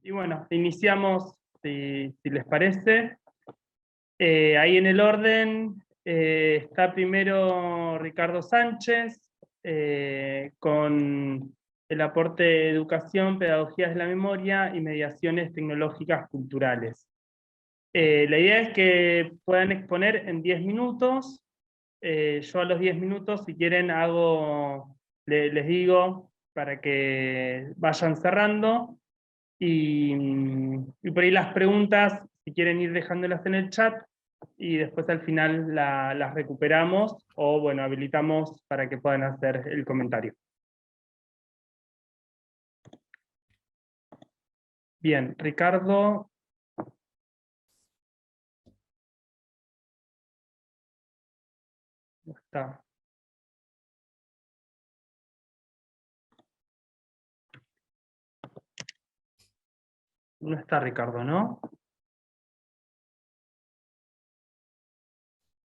Y bueno, iniciamos, si les parece. Ahí en el orden está primero Ricardo Sánchez, con el aporte de educación, pedagogías de la memoria y mediaciones tecnológicas culturales. La idea es que puedan exponer en 10 minutos. Yo a los 10 minutos, si quieren, les digo para que vayan cerrando. Y por ahí las preguntas, si quieren ir dejándolas en el chat, y después al final las recuperamos, o bueno, habilitamos para que puedan hacer el comentario. Bien, Ricardo. Está. No está Ricardo, ¿no?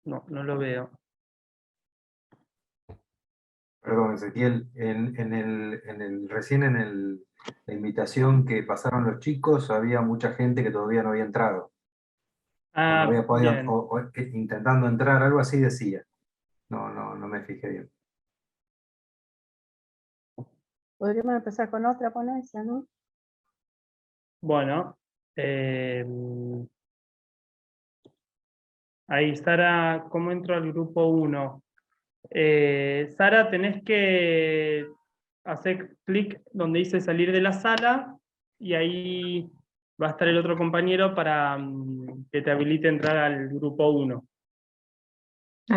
No, no lo veo. Perdón, Ezequiel, recién la invitación que pasaron los chicos, había mucha gente que todavía no había entrado. O no había podido, Bien. intentando entrar, algo así decía. No me fijé bien. Podríamos empezar con otra ponencia, ¿no? Bueno. Ahí, Sara, ¿cómo entro al grupo 1? Sara, tenés que hacer clic donde dice salir de la sala, y ahí va a estar el otro compañero para que te habilite entrar al grupo 1.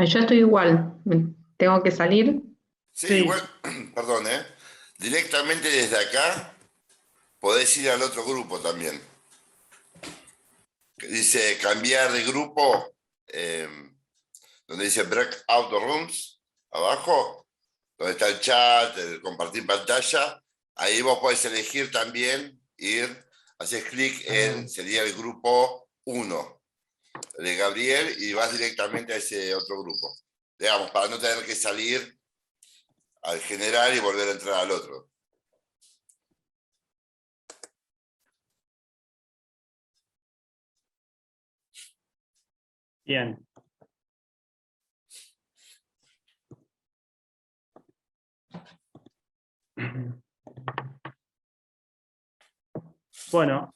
Yo estoy igual, tengo que salir. Sí, igual, perdón, directamente desde acá podés ir al otro grupo también. Que dice cambiar de grupo, donde dice Breakout Rooms, abajo, donde está el chat, el compartir pantalla. Ahí vos podés elegir también ir, haces clic en, sería el grupo 1 de Gabriel, y vas directamente a ese otro grupo. Digamos, para no tener que salir al general y volver a entrar al otro. Bien. Bueno,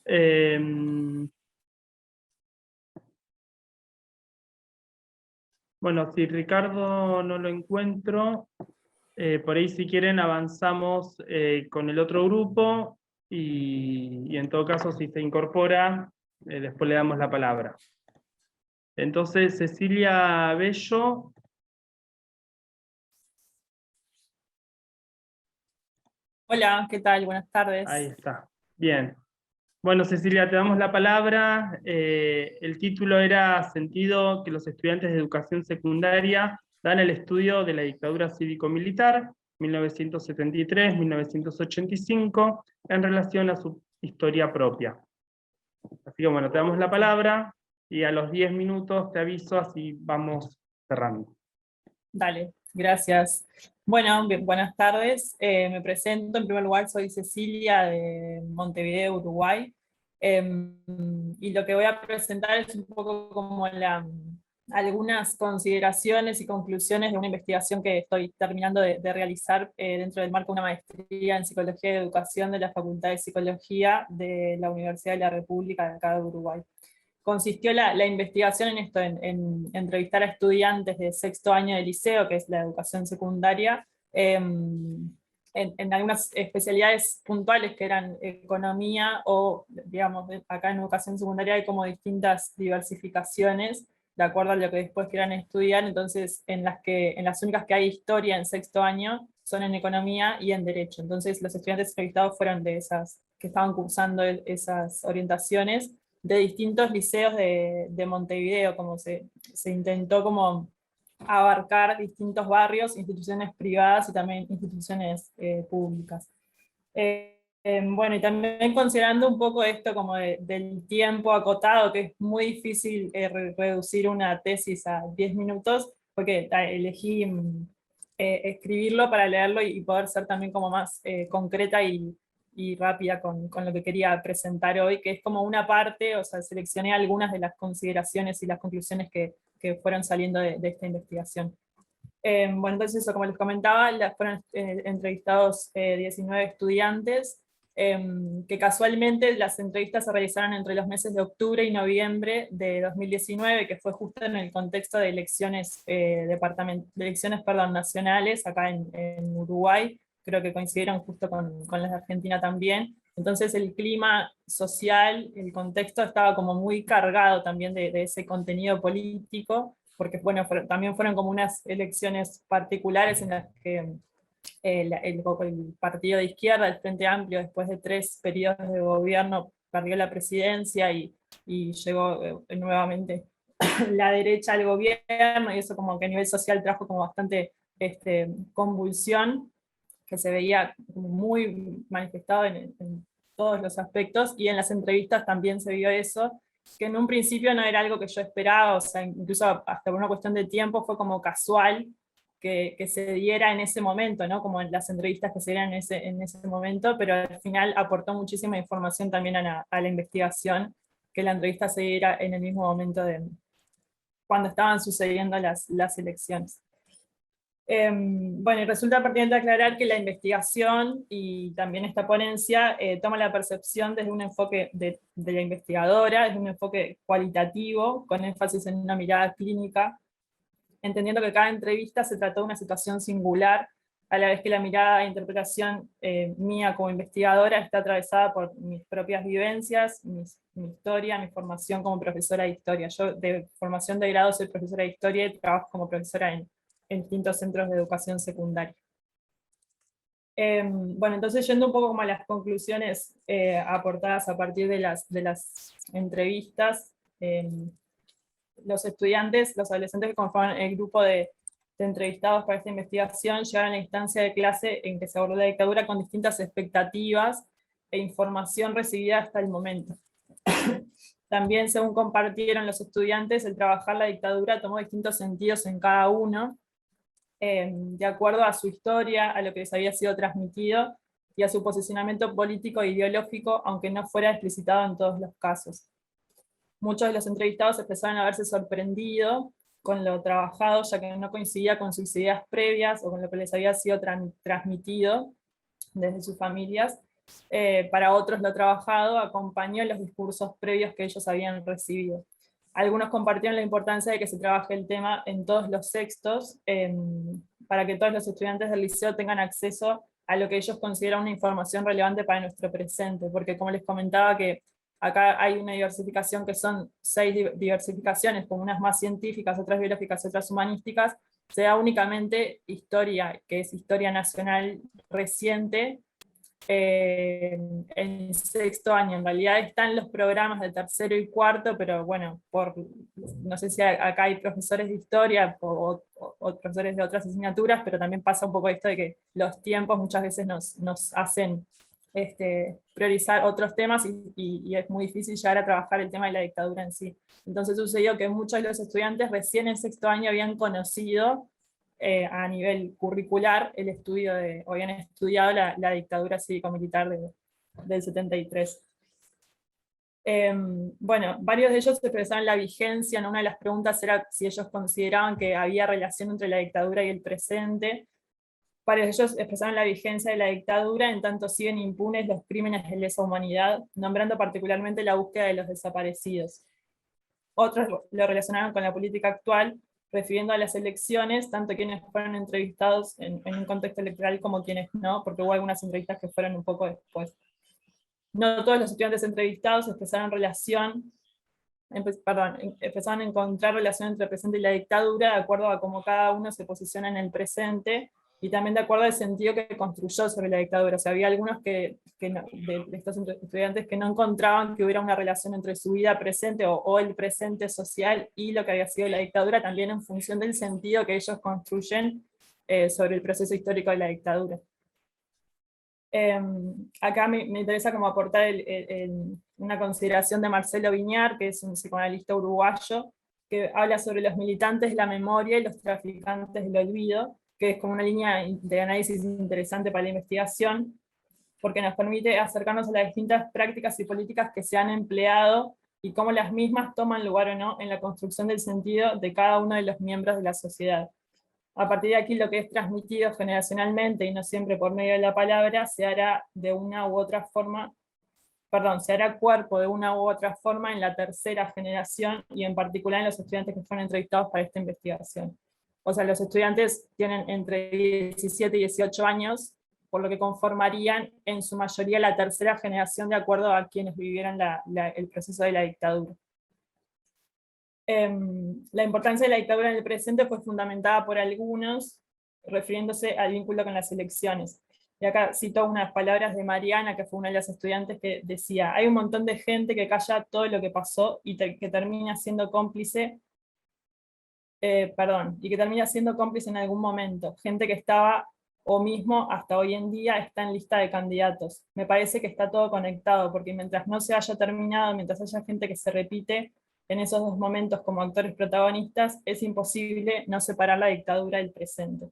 bueno, si Ricardo no lo encuentro, por ahí si quieren avanzamos con el otro grupo, y en todo caso si se incorpora, después le damos la palabra. Entonces, Cecilia Bello. Hola, ¿qué tal? Buenas tardes. Ahí está. Bien. Bueno, Cecilia, te damos la palabra. El título era Sentido que los estudiantes de educación secundaria dan al estudio de la dictadura cívico-militar, 1973-1985, en relación a su historia propia. Así que bueno, te damos la palabra, y a los 10 minutos te aviso, así vamos cerrando. Dale, gracias. Bueno, buenas tardes. Me presento. En primer lugar, soy Cecilia de Montevideo, Uruguay. Y lo que voy a presentar es un poco como algunas consideraciones y conclusiones de una investigación que estoy terminando de realizar dentro del marco de una maestría en Psicología y Educación de la Facultad de Psicología de la Universidad de la República de acá de Uruguay. Consistió la investigación en esto, en entrevistar a estudiantes de sexto año de liceo, que es la educación secundaria, en algunas especialidades puntuales que eran economía, o digamos, acá en educación secundaria hay como distintas diversificaciones, de acuerdo a lo que después quieran estudiar. Entonces en las únicas que hay historia en sexto año son en economía y en derecho. Entonces los estudiantes entrevistados fueron de esas, que estaban cursando esas orientaciones, de distintos liceos de Montevideo, como se intentó como abarcar distintos barrios, instituciones privadas y también instituciones públicas. Bueno, y también considerando un poco esto como del tiempo acotado, que es muy difícil reducir una tesis a 10 minutos, porque elegí escribirlo para leerlo y poder ser también como más concreta y y rápida con lo que quería presentar hoy, que es como una parte, o sea, seleccioné algunas de las consideraciones y las conclusiones que fueron saliendo de esta investigación. Bueno, entonces eso, como les comentaba, fueron entrevistados 19 estudiantes, que casualmente las entrevistas se realizaron entre los meses de octubre y noviembre de 2019, que fue justo en el contexto de elecciones, nacionales acá en Uruguay. Creo que coincidieron justo con las de Argentina también. Entonces el clima social, el contexto estaba como muy cargado también de ese contenido político, porque bueno, también fueron como unas elecciones particulares en las que el partido de izquierda, el Frente Amplio, después de 3 periodos de gobierno, perdió la presidencia y llegó nuevamente la derecha al gobierno, y eso como que a nivel social trajo como bastante convulsión, que se veía como muy manifestado en todos los aspectos, y en las entrevistas también se vio eso, que en un principio no era algo que yo esperaba, o sea, incluso hasta por una cuestión de tiempo fue como casual que se diera en ese momento, ¿no? Como en las entrevistas que se dieran en ese momento, pero al final aportó muchísima información también a la investigación, que la entrevista se diera en el mismo momento de cuando estaban sucediendo las elecciones. Bueno, y resulta pertinente aclarar que la investigación y también esta ponencia toma la percepción desde un enfoque de la investigadora, desde un enfoque cualitativo, con énfasis en una mirada clínica, entendiendo que cada entrevista se trató de una situación singular, a la vez que la mirada e interpretación mía como investigadora está atravesada por mis propias vivencias, mi historia, mi formación como profesora de historia. Yo de formación de grado soy profesora de historia y trabajo como profesora en distintos centros de educación secundaria. Bueno, entonces yendo un poco como a las conclusiones aportadas a partir de las entrevistas, los estudiantes, los adolescentes que conforman el grupo de entrevistados para esta investigación llegaron a la instancia de clase en que se abordó la dictadura con distintas expectativas e información recibida hasta el momento. También, según compartieron los estudiantes, el trabajar la dictadura tomó distintos sentidos en cada uno, de acuerdo a su historia, a lo que les había sido transmitido, y a su posicionamiento político e ideológico, aunque no fuera explicitado en todos los casos. Muchos de los entrevistados expresaron haberse sorprendido con lo trabajado, ya que no coincidía con sus ideas previas o con lo que les había sido transmitido desde sus familias. Para otros, lo trabajado acompañó los discursos previos que ellos habían recibido. Algunos compartieron la importancia de que se trabaje el tema en todos los textos, para que todos los estudiantes del liceo tengan acceso a lo que ellos consideran una información relevante para nuestro presente, porque como les comentaba que acá hay una diversificación que son 6 diversificaciones, como unas más científicas, otras biológicas, otras humanísticas, se da únicamente historia, que es historia nacional reciente, en 6º año. En realidad están los programas de 3º y 4º, pero bueno, no sé si acá hay profesores de historia o profesores de otras asignaturas, pero también pasa un poco esto de que los tiempos muchas veces nos hacen priorizar otros temas y es muy difícil llegar a trabajar el tema de la dictadura en sí. Entonces sucedió que muchos de los estudiantes recién en 6º año habían conocido a nivel curricular el estudio o habían estudiado la dictadura cívico-militar del 73. Bueno, varios de ellos expresaron la vigencia, ¿no? Una de las preguntas era si ellos consideraban que había relación entre la dictadura y el presente. Varios de ellos expresaron la vigencia de la dictadura, en tanto siguen impunes los crímenes de lesa humanidad, nombrando particularmente la búsqueda de los desaparecidos. Otros lo relacionaron con la política actual, refiriendo a las elecciones, tanto quienes fueron entrevistados en un contexto electoral como quienes no, porque hubo algunas entrevistas que fueron un poco después. No todos los estudiantes entrevistados expresaron empezaron a encontrar relación entre el presente y la dictadura, de acuerdo a cómo cada uno se posiciona en el presente, y también de acuerdo al sentido que construyó sobre la dictadura. O sea, había algunos de estos estudiantes que no encontraban que hubiera una relación entre su vida presente o el presente social y lo que había sido la dictadura, también en función del sentido que ellos construyen sobre el proceso histórico de la dictadura. Acá me interesa como aportar una consideración de Marcelo Viñar, que es un psicoanalista uruguayo, que habla sobre los militantes de la memoria y los traficantes del olvido, que es como una línea de análisis interesante para la investigación. porque nos permite acercarnos a las distintas prácticas y políticas que se han empleado y cómo las mismas toman lugar o no en la construcción del sentido de cada uno de los miembros de la sociedad. A partir de aquí, lo que es transmitido generacionalmente y no siempre por medio de la palabra, se hará de una u otra forma, se hará cuerpo de una u otra forma en la tercera generación, y en particular en los estudiantes que fueron entrevistados para esta investigación. O sea, los estudiantes tienen entre 17 y 18 años, por lo que conformarían en su mayoría la tercera generación de acuerdo a quienes vivieron el proceso de la dictadura. La importancia de la dictadura en el presente fue fundamentada por algunos, refiriéndose al vínculo con las elecciones. Y acá cito unas palabras de Mariana, que fue una de las estudiantes, que decía: hay un montón de gente que calla todo lo que pasó y que termina siendo cómplice, y que termina siendo cómplice en algún momento. Gente que estaba, o mismo hasta hoy en día, está en lista de candidatos. Me parece que está todo conectado, porque mientras no se haya terminado, mientras haya gente que se repite en esos dos momentos como actores protagonistas, es imposible no separar la dictadura del presente.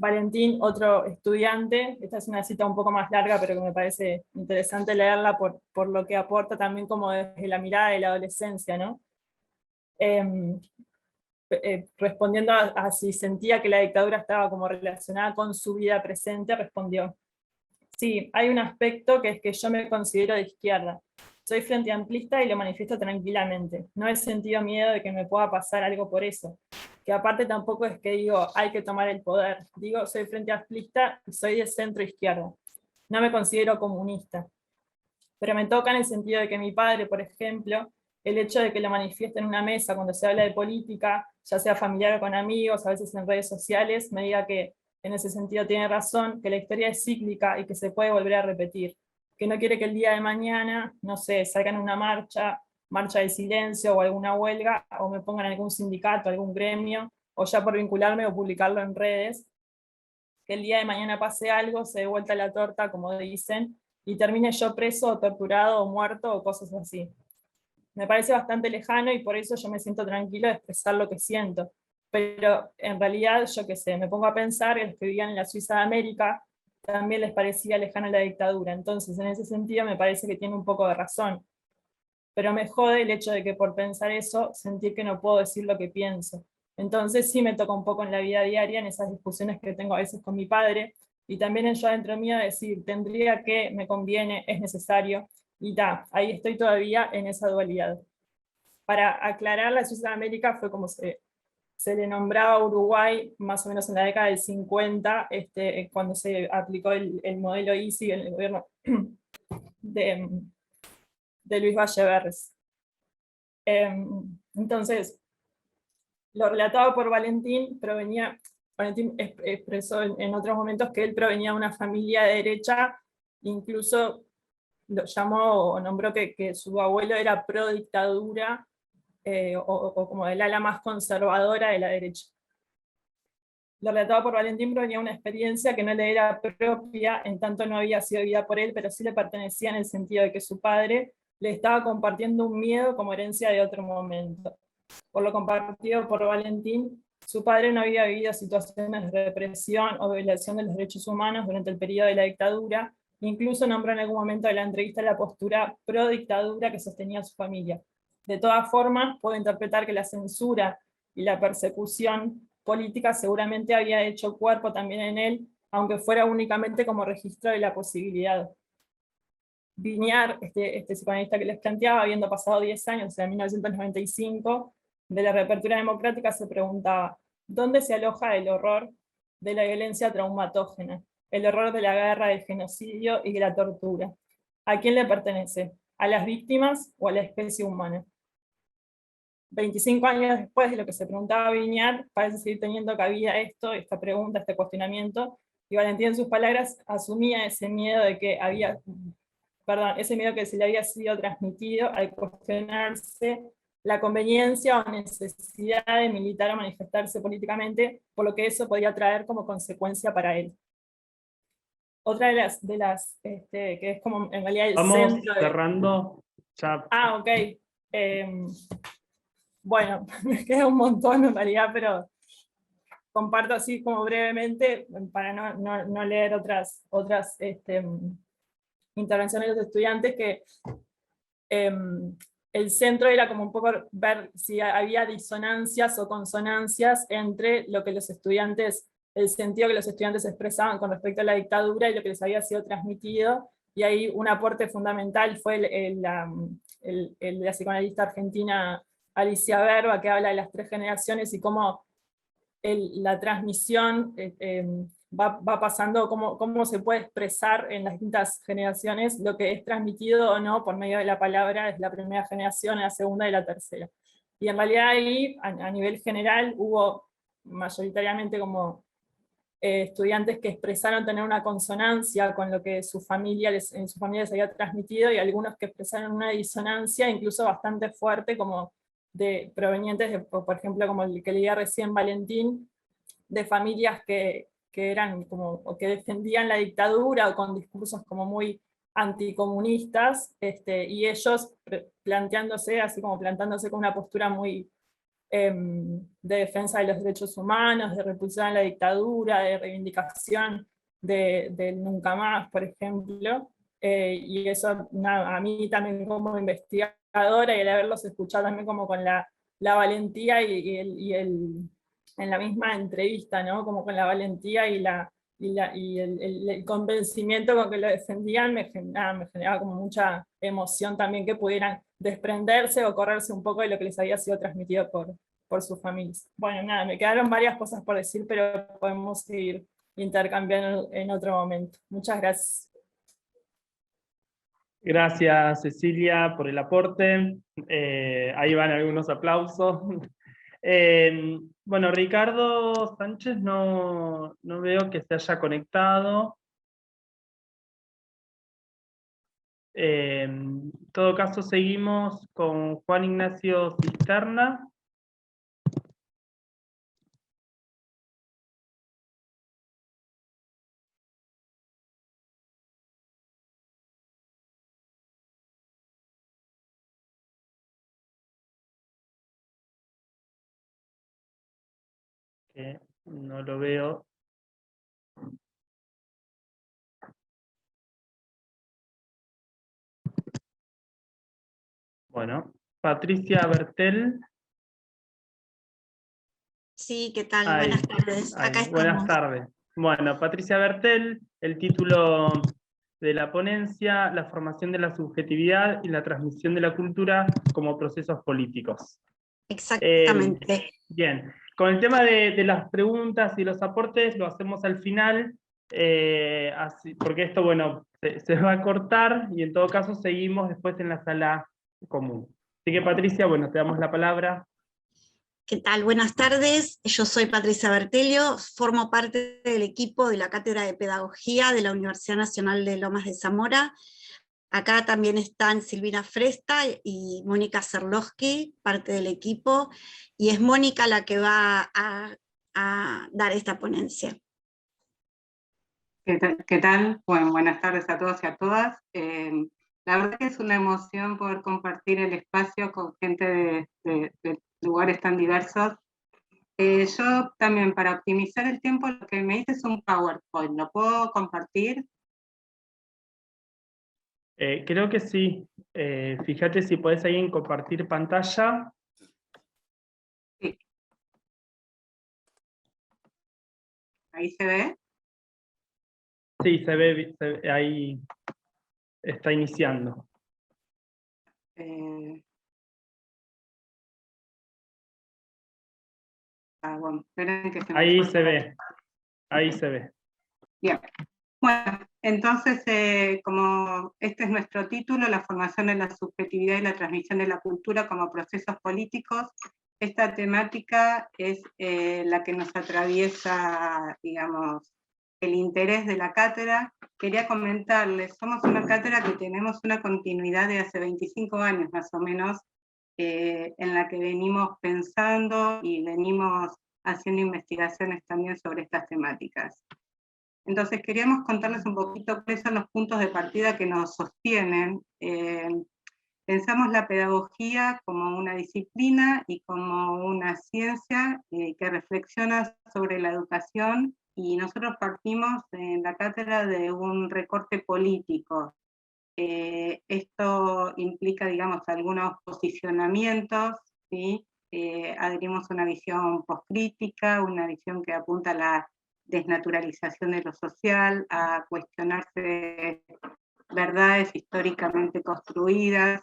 Valentín, otro estudiante, esta es una cita un poco más larga, pero que me parece interesante leerla por lo que aporta también como desde la mirada de la adolescencia, ¿no? Respondiendo a si sentía que la dictadura estaba como relacionada con su vida presente, respondió: sí, hay un aspecto que es que yo me considero de izquierda. Soy frente amplista y lo manifiesto tranquilamente. No he sentido miedo de que me pueda pasar algo por eso. Que aparte tampoco es que digo, hay que tomar el poder. Digo, soy frente amplista y soy de centro izquierda. No me considero comunista. Pero me toca en el sentido de que mi padre, por ejemplo, el hecho de que lo manifieste en una mesa cuando se habla de política, ya sea familiar o con amigos, a veces en redes sociales, me diga que en ese sentido tiene razón, que la historia es cíclica y que se puede volver a repetir. Que no quiere que el día de mañana, no sé, salgan una marcha del silencio o alguna huelga, o me pongan en algún sindicato, algún gremio, o ya por vincularme o publicarlo en redes, que el día de mañana pase algo, se dé vuelta la torta, como dicen, y termine yo preso o torturado o muerto o cosas así. Me parece bastante lejano y por eso yo me siento tranquilo de expresar lo que siento. Pero en realidad, yo qué sé, me pongo a pensar que los que vivían en la Suiza de América también les parecía lejana la dictadura. Entonces, en ese sentido, me parece que tiene un poco de razón. Pero me jode el hecho de que por pensar eso, sentir que no puedo decir lo que pienso. Entonces sí me toca un poco en la vida diaria, en esas discusiones que tengo a veces con mi padre, y también en yo adentro mío decir, tendría que, me conviene, es necesario, y ahí estoy todavía en esa dualidad. Para aclarar, la Suiza de América fue como se le nombraba a Uruguay más o menos en la década del 50, cuando se aplicó el modelo ISI en el gobierno de Luis Valleverres. Entonces, lo relatado por Valentín expresó en otros momentos que él provenía de una familia de derecha, incluso lo llamó o nombró que su abuelo era pro dictadura, o como del ala más conservadora de la derecha. Lo relatado por Valentín provenía de una experiencia que no le era propia, en tanto no había sido vivida por él, pero sí le pertenecía en el sentido de que su padre le estaba compartiendo un miedo como herencia de otro momento. Por lo compartido por Valentín, su padre no había vivido situaciones de represión o violación de los derechos humanos durante el periodo de la dictadura, incluso nombró en algún momento de la entrevista la postura pro dictadura que sostenía su familia. De todas formas, puedo interpretar que la censura y la persecución política seguramente había hecho cuerpo también en él, aunque fuera únicamente como registro de la posibilidad. Viñar, este psicoanalista que les planteaba, habiendo pasado 10 años, o sea, en 1995, de la reapertura democrática, se preguntaba, ¿dónde se aloja el horror de la violencia traumatógena? El horror de la guerra, del genocidio y de la tortura. ¿A quién le pertenece? ¿A las víctimas o a la especie humana? 25 años después de lo que se preguntaba Viñar, parece seguir teniendo cabida esta pregunta, este cuestionamiento, y Valentín en sus palabras asumía ese miedo de que ese miedo que se le había sido transmitido al cuestionarse la conveniencia o necesidad de militar o manifestarse políticamente, por lo que eso podía traer como consecuencia para él. Otra de las que es como en realidad el centro de... cerrando. Ya. Ok. Bueno, me queda un montón en realidad, pero comparto así como brevemente, para no leer otras intervenciones de los estudiantes, que el centro era como un poco ver si había disonancias o consonancias entre lo que los estudiantes, el sentido que los estudiantes expresaban con respecto a la dictadura y lo que les había sido transmitido, y ahí un aporte fundamental fue el de la psicoanalista argentina Alicia Verba, que habla de las 3 generaciones y cómo la transmisión va pasando, cómo se puede expresar en las distintas generaciones lo que es transmitido o no por medio de la palabra, es la primera generación, la segunda y la tercera. Y en realidad ahí, a nivel general, hubo mayoritariamente como estudiantes que expresaron tener una consonancia con lo que en su familia les había transmitido, y algunos que expresaron una disonancia incluso bastante fuerte, como provenientes de, por ejemplo, como el que leía recién Valentín, de familias que eran como, o que defendían la dictadura, o con discursos como muy anticomunistas, y ellos plantándose con una postura muy de defensa de los derechos humanos, de repulsión a la dictadura, de reivindicación del nunca más, por ejemplo. Y eso a mí también como investigadora, y el haberlos escuchado también como con la valentía en la misma entrevista, ¿no? Como con la valentía y el convencimiento con que lo defendían, me generaba como mucha emoción también, que pudieran desprenderse o correrse un poco de lo que les había sido transmitido por sus familias. Bueno, nada, me quedaron varias cosas por decir, pero podemos seguir intercambiando en otro momento. Muchas gracias. Gracias, Cecilia, por el aporte. Ahí van algunos aplausos. Bueno, Ricardo Sánchez no veo que se haya conectado. En todo caso, seguimos con Juan Ignacio Cisterna. Que no lo veo. Bueno, Patricia Bertel. Sí, ¿qué tal? Ahí, Buenas tardes. ahí, Acá estamos. buenas tardes. Bueno, Patricia Bertel, el título de la ponencia: la formación de la subjetividad y la transmisión de la cultura como procesos políticos. Exactamente. Bien, con el tema de las preguntas y los aportes lo hacemos al final, porque esto, bueno, se va a cortar, y en todo caso seguimos después en la sala común. Así que, Patricia, bueno, te damos la palabra. ¿Qué tal? Buenas tardes. Yo soy Patricia Bertelio, formo parte del equipo de la Cátedra de Pedagogía de la Universidad Nacional de Lomas de Zamora. Acá también están Silvina Fresta y Mónica Serlowski, parte del equipo, y es Mónica la que va a dar esta ponencia. ¿Qué tal? Bueno, buenas tardes a todos y a todas. La verdad que es una emoción poder compartir el espacio con gente de lugares tan diversos. Yo también, para optimizar el tiempo, lo que me hice es un PowerPoint. ¿Lo puedo compartir? Creo que sí. Fíjate si podés ahí en compartir pantalla. Sí. ¿Ahí se ve? Sí, se ve ahí, está iniciando. Bueno, esperen que ahí se ve, ahí se ve. Bien. Bueno, entonces, como este es nuestro título, la formación de la subjetividad y la transmisión de la cultura como procesos políticos, esta temática es la que nos atraviesa, digamos, el interés de la cátedra. Quería comentarles, somos una cátedra que tenemos una continuidad de hace 25 años más o menos, en la que venimos pensando y venimos haciendo investigaciones también sobre estas temáticas. Entonces queríamos contarles un poquito cuáles son los puntos de partida que nos sostienen. Pensamos la pedagogía como una disciplina y como una ciencia que reflexiona sobre la educación, y nosotros partimos en la cátedra de un recorte político. Esto implica, digamos, algunos posicionamientos, ¿sí? Adherimos a una visión poscrítica, una visión que apunta a la desnaturalización de lo social, a cuestionarse verdades históricamente construidas,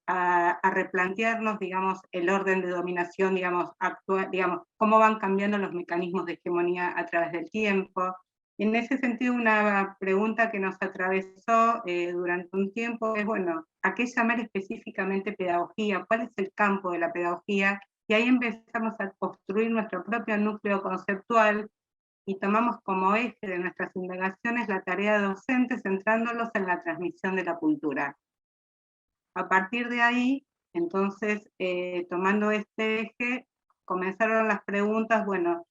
a replantearnos, digamos, el orden de dominación, digamos, actual, digamos, cómo van cambiando los mecanismos de hegemonía a través del tiempo. En ese sentido, una pregunta que nos atravesó durante un tiempo es, bueno, ¿a qué llamar específicamente pedagogía? ¿Cuál es el campo de la pedagogía? Y ahí empezamos a construir nuestro propio núcleo conceptual, y tomamos como eje de nuestras indagaciones la tarea docente, centrándolos en la transmisión de la cultura. A partir de ahí, entonces, tomando este eje, comenzaron las preguntas, bueno,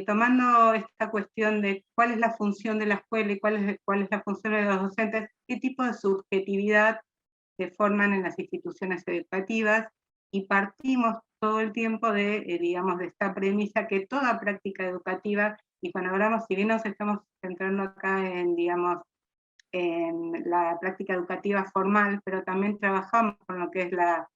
tomando esta cuestión de cuál es la función de la escuela y cuál es la función de los docentes, qué tipo de subjetividad se forman en las instituciones educativas, y partimos todo el tiempo de, digamos, de esta premisa que toda práctica educativa, y cuando hablamos, si bien nos estamos centrando acá en, digamos, en la práctica educativa formal, pero también trabajamos con lo que es la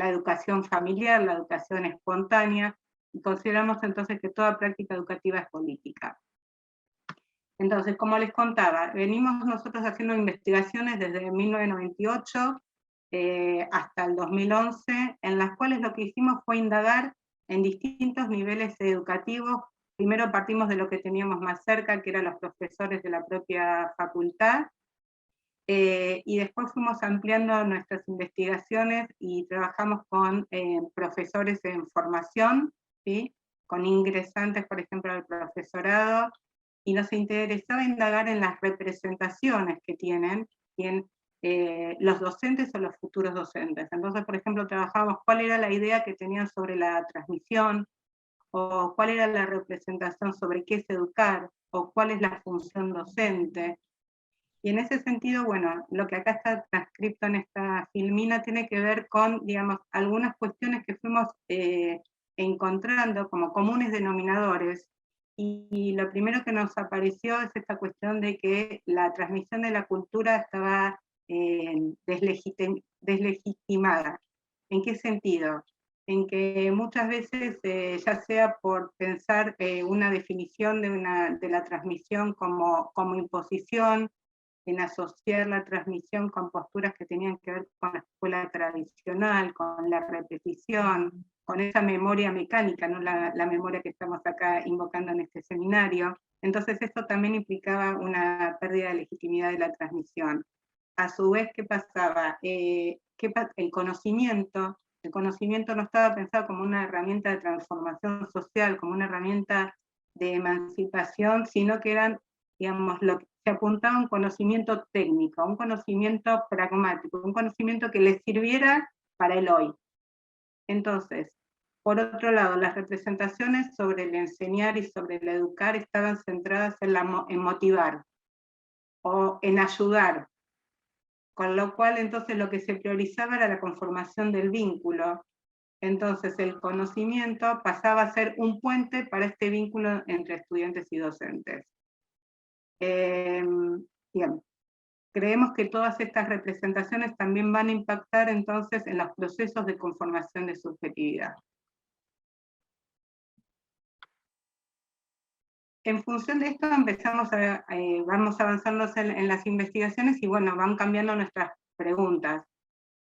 educación familiar, la educación espontánea, y consideramos entonces que toda práctica educativa es política. Entonces, como les contaba, venimos nosotros haciendo investigaciones desde 1998 hasta el 2011, en las cuales lo que hicimos fue indagar en distintos niveles educativos. Primero partimos de lo que teníamos más cerca, que eran los profesores de la propia facultad, y después fuimos ampliando nuestras investigaciones y trabajamos con profesores en formación, ¿sí? Con ingresantes, por ejemplo, al profesorado, y nos interesaba indagar en las representaciones que tienen los docentes o los futuros docentes. Entonces, por ejemplo, trabajamos cuál era la idea que tenían sobre la transmisión, o cuál era la representación sobre qué es educar, o cuál es la función docente. Y en ese sentido, bueno, lo que acá está transcrito en esta filmina tiene que ver con, digamos, algunas cuestiones que fuimos encontrando como comunes denominadores, y lo primero que nos apareció es esta cuestión de que la transmisión de la cultura estaba deslegitimada. ¿En qué sentido? En que muchas veces, ya sea por pensar una definición de la transmisión como imposición, en asociar la transmisión con posturas que tenían que ver con la escuela tradicional, con la repetición, con esa memoria mecánica, no la memoria que estamos acá invocando en este seminario. Entonces esto también implicaba una pérdida de legitimidad de la transmisión. A su vez, ¿qué pasaba? El conocimiento no estaba pensado como una herramienta de transformación social, como una herramienta de emancipación, sino que eran, digamos, se apuntaba a un conocimiento técnico, a un conocimiento pragmático, un conocimiento que les sirviera para el hoy. Entonces, por otro lado, las representaciones sobre el enseñar y sobre el educar estaban centradas en motivar o en ayudar, con lo cual entonces lo que se priorizaba era la conformación del vínculo. Entonces el conocimiento pasaba a ser un puente para este vínculo entre estudiantes y docentes. Bien. Creemos que todas estas representaciones también van a impactar entonces en los procesos de conformación de subjetividad. En función de esto vamos avanzando en las investigaciones, y bueno, van cambiando nuestras preguntas.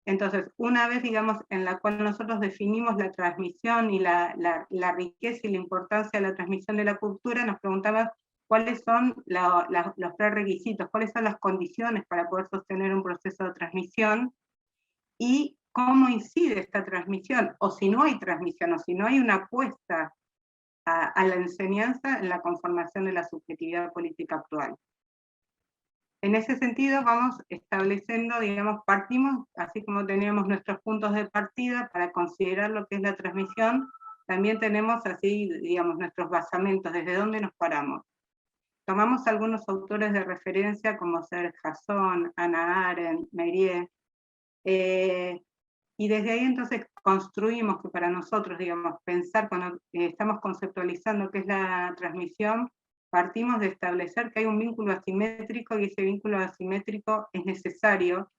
Entonces, una vez, digamos, en la cual nosotros definimos la transmisión y la riqueza y la importancia de la transmisión de la cultura, nos preguntamos cuáles son los prerequisitos, cuáles son las condiciones para poder sostener un proceso de transmisión, y cómo incide esta transmisión, o si no hay transmisión, o si no hay una apuesta a la enseñanza en la conformación de la subjetividad política actual. En ese sentido vamos estableciendo, digamos, partimos, así como teníamos nuestros puntos de partida para considerar lo que es la transmisión, también tenemos así, digamos, nuestros basamentos, desde dónde nos paramos. Tomamos algunos autores de referencia como Serge Jasón, Hannah Arendt, Mérieux, Y desde ahí entonces construimos que para nosotros, digamos, pensar cuando estamos conceptualizando qué es la transmisión, partimos de establecer que hay un vínculo asimétrico y ese vínculo asimétrico es necesario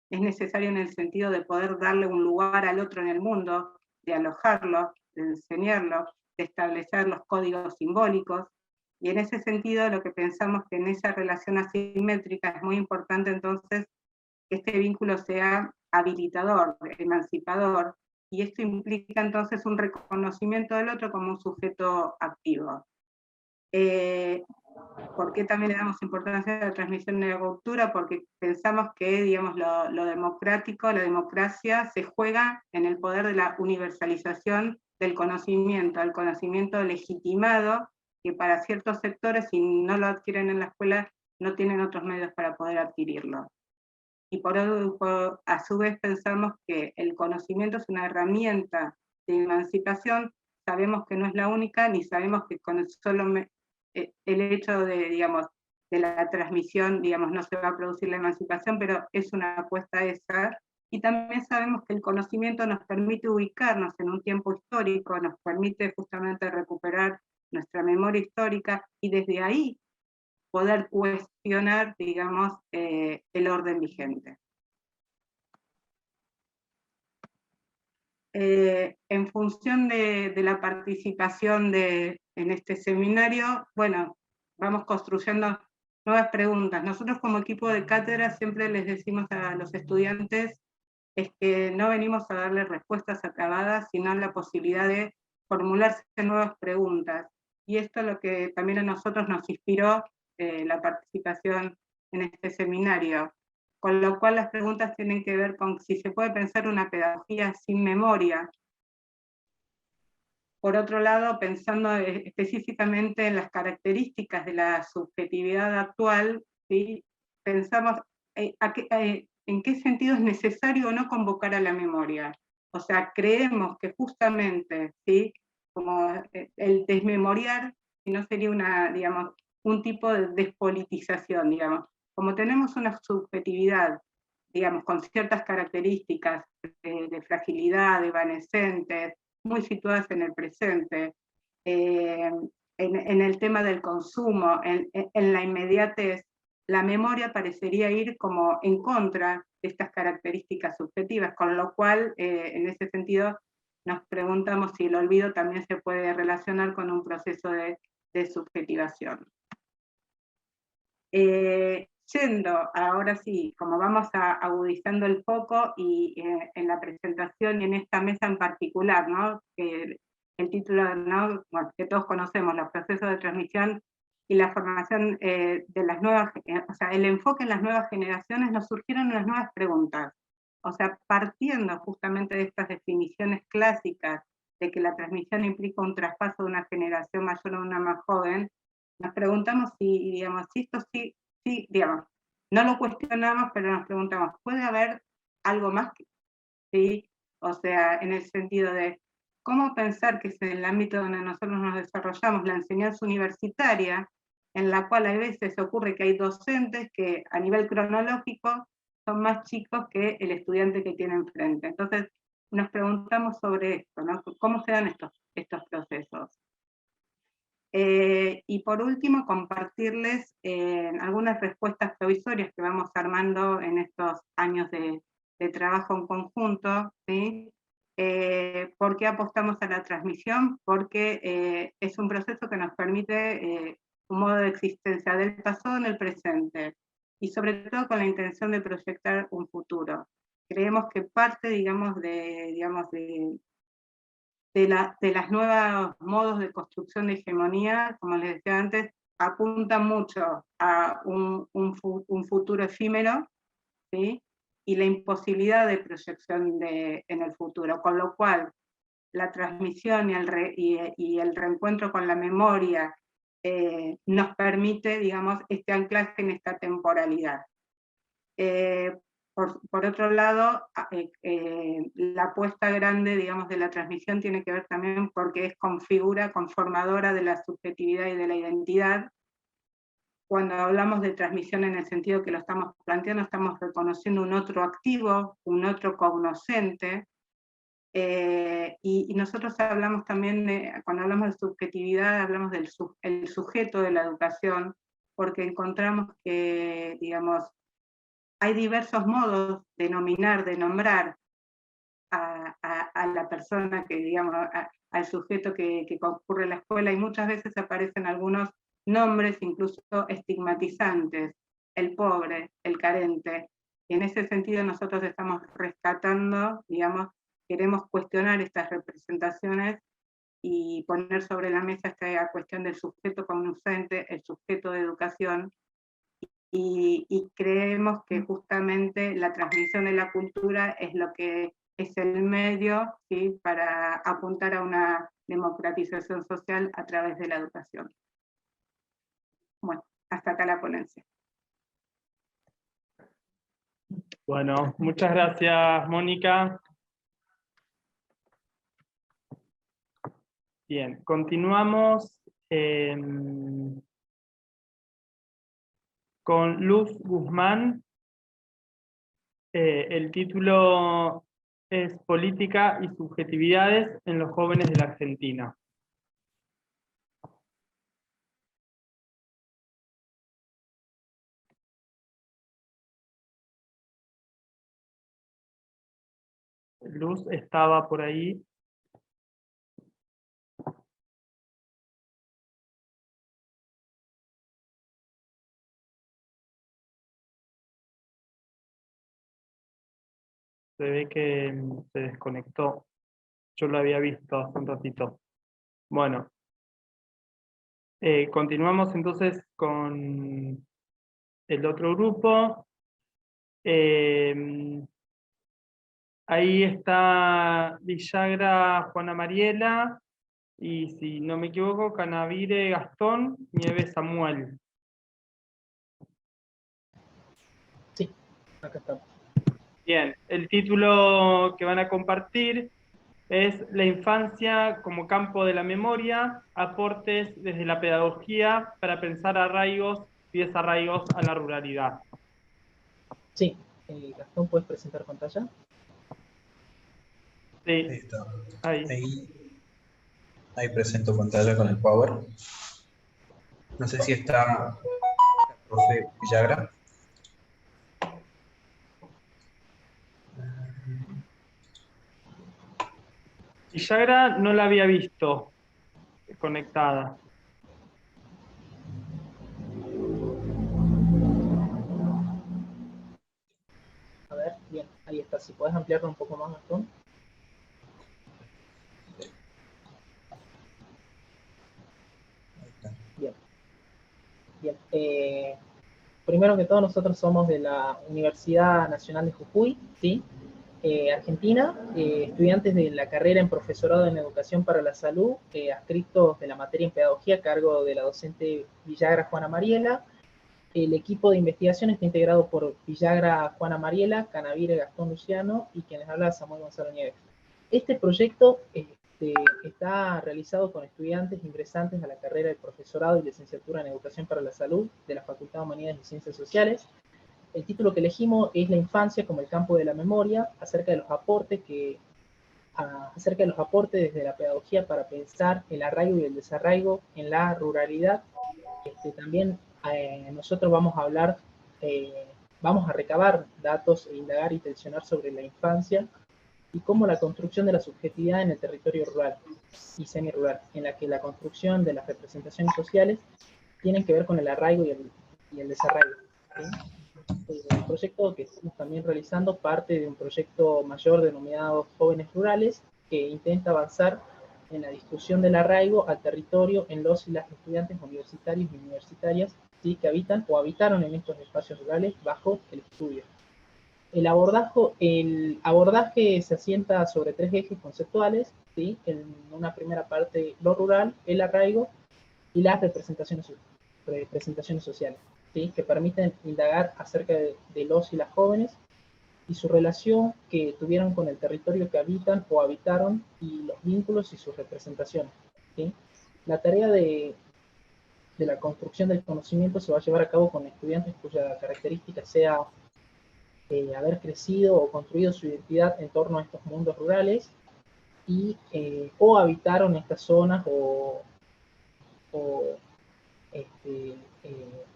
en el sentido de poder darle un lugar al otro en el mundo, de alojarlo, de enseñarlo, de establecer los códigos simbólicos, y en ese sentido lo que pensamos que en esa relación asimétrica es muy importante entonces que este vínculo sea habilitador, emancipador, y esto implica entonces un reconocimiento del otro como un sujeto activo. ¿Por qué también le damos importancia a la transmisión de la cultura? Porque pensamos que, digamos, lo democrático, la democracia se juega en el poder de la universalización del conocimiento, el conocimiento legitimado, que para ciertos sectores, si no lo adquieren en la escuela, no tienen otros medios para poder adquirirlo. Y a su vez pensamos que el conocimiento es una herramienta de emancipación, sabemos que no es la única, ni sabemos que con el hecho de, digamos, de la transmisión, digamos, no se va a producir la emancipación, pero es una apuesta esa. Y también sabemos que el conocimiento nos permite ubicarnos en un tiempo histórico, nos permite justamente recuperar nuestra memoria histórica, y desde ahí poder cuestionar, digamos, el orden vigente. En función de la participación en este seminario, bueno, vamos construyendo nuevas preguntas. Nosotros como equipo de cátedra siempre les decimos a los estudiantes es que no venimos a darles respuestas acabadas, sino la posibilidad de formularse nuevas preguntas. Y esto es lo que también a nosotros nos inspiró la participación en este seminario. Con lo cual las preguntas tienen que ver con si se puede pensar una pedagogía sin memoria. Por otro lado, pensando específicamente en las características de la subjetividad actual, ¿sí? Pensamos en qué sentido es necesario o no convocar a la memoria. O sea, creemos que justamente, ¿sí? Como el desmemoriar, si no sería digamos, un tipo de despolitización, digamos. Como tenemos una subjetividad, digamos, con ciertas características de fragilidad, evanescentes, muy situadas en el presente, en el tema del consumo, en la inmediatez, la memoria parecería ir como en contra de estas características subjetivas, con lo cual, en ese sentido, nos preguntamos si el olvido también se puede relacionar con un proceso de subjetivación. Yendo, ahora sí, como vamos agudizando el foco y en la presentación y en esta mesa en particular, ¿no? El título, ¿no? Bueno, que todos conocemos, los procesos de transmisión y la formación de las nuevas, o sea, el enfoque en las nuevas generaciones, nos surgieron unas nuevas preguntas. O sea, partiendo justamente de estas definiciones clásicas de que la transmisión implica un traspaso de una generación mayor a una más joven, nos preguntamos si, digamos, si esto sí, digamos, no lo cuestionamos, pero nos preguntamos, ¿puede haber algo más? ¿Sí? O sea, en el sentido de cómo pensar que es en el ámbito donde nosotros nos desarrollamos, la enseñanza universitaria, en la cual a veces ocurre que hay docentes que a nivel cronológico son más chicos que el estudiante que tiene enfrente. Entonces, nos preguntamos sobre esto, ¿no? ¿Cómo se dan estos procesos? Y por último, compartirles algunas respuestas provisorias que vamos armando en estos años de trabajo en conjunto, ¿sí? ¿Por qué apostamos a la transmisión? Porque es un proceso que nos permite un modo de existencia del pasado en el presente, y sobre todo con la intención de proyectar un futuro. Creemos que parte, digamos, de las nuevos modos de construcción de hegemonía, como les decía antes, apunta mucho a un futuro efímero, ¿sí? Y la imposibilidad de proyección en el futuro, con lo cual la transmisión y el reencuentro con la memoria nos permite, digamos, este anclaje en esta temporalidad. Por otro lado, la apuesta grande, digamos, de la transmisión tiene que ver también porque es conformadora de la subjetividad y de la identidad, cuando hablamos de transmisión en el sentido que lo estamos planteando, estamos reconociendo un otro activo, un otro cognoscente, y nosotros hablamos también, cuando hablamos de subjetividad, hablamos del el sujeto de la educación, porque encontramos que, digamos, hay diversos modos de nominar, de nombrar a la persona que, digamos, al sujeto que concurre a la escuela, y muchas veces aparecen algunos nombres incluso estigmatizantes, el pobre, el carente, y en ese sentido nosotros estamos rescatando, digamos, queremos cuestionar estas representaciones y poner sobre la mesa esta cuestión del sujeto cognoscente, el sujeto de educación, y creemos que justamente la transmisión de la cultura es lo que es el medio, ¿sí?, para apuntar a una democratización social a través de la educación. Bueno, hasta acá la ponencia. Bueno, muchas gracias, Mónica. Bien, continuamos con Luz Guzmán. El título es Política y subjetividades en los jóvenes de la Argentina. Luz estaba por ahí. Se ve que se desconectó. Yo lo había visto hace un ratito. Bueno. Continuamos entonces con el otro grupo. Ahí está Villagra Juana Mariela, y si no me equivoco, Canavire Gastón, Nieves Samuel. Sí, acá estamos. Bien, el título que van a compartir es La infancia como campo de la memoria, aportes desde la pedagogía para pensar arraigos y desarraigos a la ruralidad. Sí, Gastón, ¿puedes presentar pantalla? Sí, Ahí está. ahí. Ahí presento pantalla con el Power. No sé si está el profe Villagra. Villagra no la había visto conectada. A ver, bien, ahí está. Si puedes ampliarlo un poco más, Gastón. Bien. Bien. Primero que todo, nosotros somos de la Universidad Nacional de Jujuy, ¿sí? Argentina, estudiantes de la carrera en Profesorado en Educación para la Salud, adscritos de la materia en Pedagogía a cargo de la docente Villagra Juana Mariela. El equipo de investigación está integrado por Villagra Juana Mariela, Canavire Gastón Luciano y quien les habla Samuel Gonzalo Nieves. Este proyecto está realizado con estudiantes ingresantes a la carrera de Profesorado y Licenciatura en Educación para la Salud de la Facultad de Humanidades y Ciencias Sociales. El título que elegimos es La infancia como el campo de la memoria, acerca de los aportes desde la pedagogía para pensar el arraigo y el desarraigo en la ruralidad. También nosotros vamos a hablar, vamos a recabar datos e indagar y tensionar sobre la infancia y cómo la construcción de la subjetividad en el territorio rural y semirural, en la que la construcción de las representaciones sociales tienen que ver con el arraigo y el desarraigo, ¿sí? El proyecto que estamos también realizando parte de un proyecto mayor denominado Jóvenes Rurales, que intenta avanzar en la discusión del arraigo al territorio en los y las estudiantes universitarios y universitarias, ¿sí?, que habitan o habitaron en estos espacios rurales bajo el estudio. El abordaje se asienta sobre 3 ejes conceptuales, ¿sí? En una primera parte, lo rural, el arraigo y las representaciones sociales, ¿sí?, que permiten indagar acerca de los y las jóvenes y su relación que tuvieron con el territorio que habitan o habitaron y los vínculos y sus representaciones, ¿sí? La tarea del la construcción del conocimiento se va a llevar a cabo con estudiantes cuya característica sea haber crecido o construido su identidad en torno a estos mundos rurales, y o habitaron estas zonas o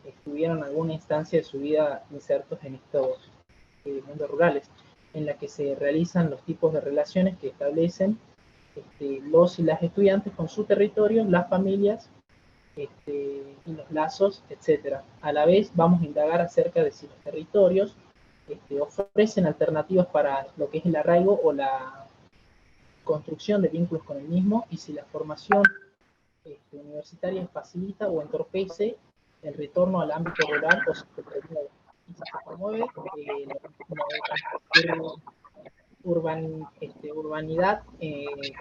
estuvieron en alguna instancia de su vida insertos en estos mundos rurales, en la que se realizan los tipos de relaciones que establecen los y las estudiantes con su territorio, las familias y los lazos, etc. A la vez vamos a indagar acerca de si los territorios ofrecen alternativas para lo que es el arraigo o la construcción de vínculos con el mismo, y si la formación universitaria facilita o entorpece el retorno al ámbito rural o se promueve. Y si se promueve la urbanidad